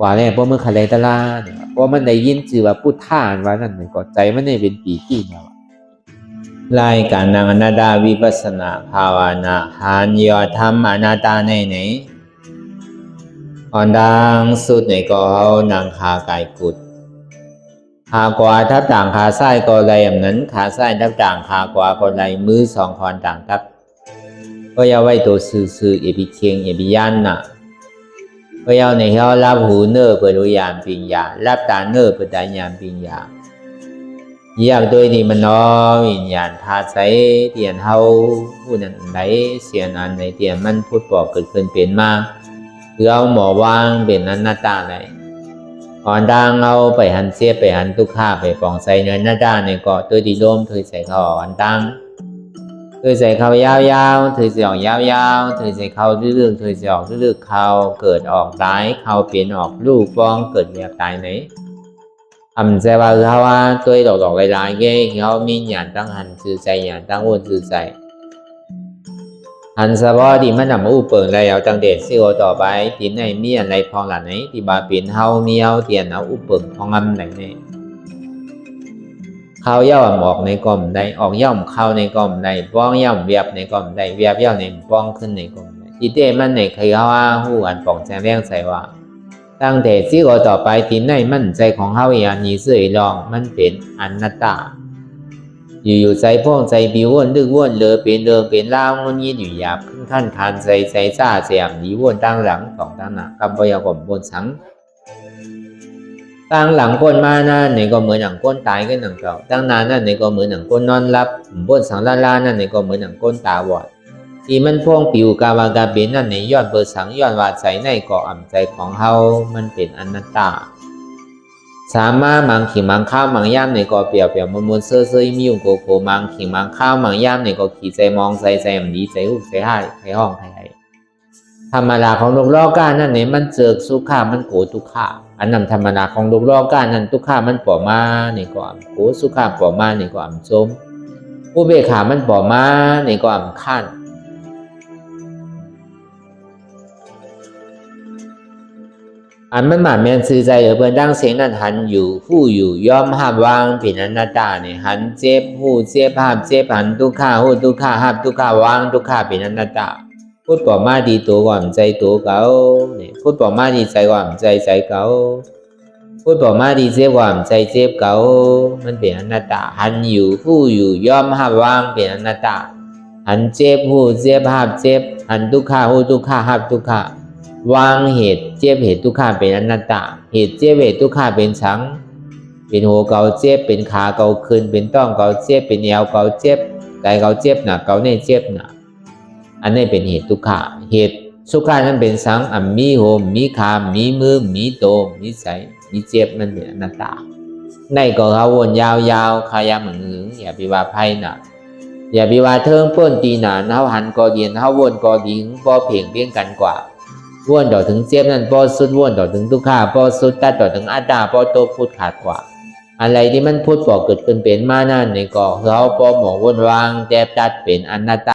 ว่าเนี่ยบ่เมื่อคะเลตะลาเนี่ยเพราะมันได้ยินชื่อว่าพุทธาว่านั่นมันก็ใจมันเนี่ยเป็นปีกี้แล้วรายการนางอนาตาวิปัสสนาภาวนาหันยอธรรมอนาตาในไหนอ่อนดังสุดในก็เอานางคากายกุดขากว่าทับต่างขาซ้ายก็ไหลอำนั้นขาซ้ายทับต่างขากว่าก็ไหลมือสองคอนต่างทับก็อย่าไว้ตัวซื่อๆเอปิเคียงเอปิยันน่ะก็อย่าในเฮารับหูเน้อเปิดหูยามปิงยารับตาเน้อเปิดตายามปิงยาอยากโดยนี่มันน้อวิญญาณธาตุใสเตียนเฮาผู้นั้นไหนเสียนอันไหนเตียนมันพูดบอกเกิดขึ้นเป็นมาคือเอาหมอวางเป็นอนัตตาไหนอ่อนดังเอาไปหันเสียไปหันทุกข้าไปปองใส่เนื้อหน้าด้านในเกาะตัวดีโลมถือใส่เขาอ่อนดังถือใส่เขายาวๆถือใส่ออกยาวๆถือใส่เขาลึกๆถือใส่ออกลึกๆเขาเกิดออกตายเขาเปลี่ยนออกลูกฟองเกิดแบบตายไหนทำใจว่าเขาว่าตัวดอกๆลายๆเงี้ยเขามีหยาดตั้งหันถือใจหยาดตั้งวนถือใจหันสะพอที่มันนำอุปเปิงแล้วตั้งเด็ดซิโอต่อไปที่ไหนมีอะไรพองหลังไหนที่บาเปลี่ยนเฮามีเอาเตียนเอาอุปเปิงพองอันไหนเนี่ยเขาย่อมออกในกลมใดออกย่อมเข้าในกลมใดป้องย่อมเวียบในกลมใดเวียบย่อมในป้องขึ้นในกลมใดที่เต้มันในเคยเขาว่าหูอันป่องแจงแรงใส่ว่าตั้งแต่ซิโอต่อไปที่ไหนมั่นใจของเฮาอย่างนี้เสื่อลองมันเป็นอนัตตาอยู่ใจพ่องใจบิววนดึกวนเลอเป็นเดิมเป็นล่างมันยินอยู่หยาบขึ้นขั้นคานใจซ่าเสียมดีวนตั้งหลังสองตั้งหน้ากำปยากรมบนสังตั้งหลังก้นมานั่นในก็เหมือนหนังก้นตายกันหนังเก่าตั้งนานนั่นในก็เหมือนหนังก้นนอนรับบนสังล่านั่นในก็เหมือนหนังก้นตาบอดที่มันพ่องผิวกาวากาเบนนั่นในยอดเบอร์สังยอดวาดใจในเกาะอ่ำใจของเฮามันเป็นอนัตตาสามารถมังขิงมังข้าวมังย่ำในก็เปรียวมนเซ่อมีอยู่โกโกมังขิงมังข้าวมังย่ำในก็ขี่ใจมองใจมันดีใจหุบใจให้ใจห้องให้ธรรมดาของโลกล้อก้านั่นเนี่ยมันเจอสุขามันโกทุกขาอันนำธรรมดาของโลกล้อก้านั่นทุกขามันป่อมาในก็อ่ำโกสุขาป่อมาในก็อ่ำจมอุเบกขามันป่อมาในก็อ่ำขั้นอันมันหมาแมนซื้อใจเพื่อนดังเสียงนั้นหันอยู่ผู้อยู่ย่อมห้ามวางผิดอนัตตาเนี่ยหันเจ็บหูเจ็บห้ามเจ็บหันทุกข้าหูทุกข้าห้ามทุกข้าวางทุกข้าผิดอนัตตาพูดป่อมาดีตัวก่อนใจตัวเก่าเนี่ยพูดป่อมาดีใจก่อนใจเก่าพูดป่อมาดีเจ็บก่อนใจเจ็บเก่ามันเป็นอนัตตาหันอยู่ผู้อยู่ย่อมห้ามวางเป็นอนัตตาหันเจ็บหูเจ็บห้ามเจ็บหันทุกข้าหูทุกข้าห้ามทุกข้าวางเหตุเจ็บเหตุทุกข้าเป็นอนัตตาเหตุเจ็บเหตุทุกข้าเป็นสังเป็นหัวเก่าเจ็บเป็นขาเก่าขึ้นเป็นต้องเก่าเจ็บเป็นเอวเก่าเจ็บใจเก่าเจ็บหนักเก่าเนี่ยเจ็บหนักอันนี้เป็นเหตุทุกข้าเหตุสุขานั้นเป็นสังมีโหมมีขามมีมือมีโตมีใจมีเจ็บมันเป็นอนัตตาในก็เขาวนยาวขายามหึงอย่าไปว่าไพ่หนักอย่าไปว่าเทิงเปิ้นตีหนานเขาหันกอเดียนเขาวนกอดิงพอเพียงเพียงกันกว่าว่วนต่อถึงเจ็บนั่นพอสุดว่วนต่อถึงทุกข้าพอสุดตัดต่อถึงอัตตาพอโตพูดขาดกว่าอะไรที่มันพูดบอกเกิดขึ้นเป็นมานั่นในก็เขาพอหมอวนวางแจบตัดเป็นอนัตตา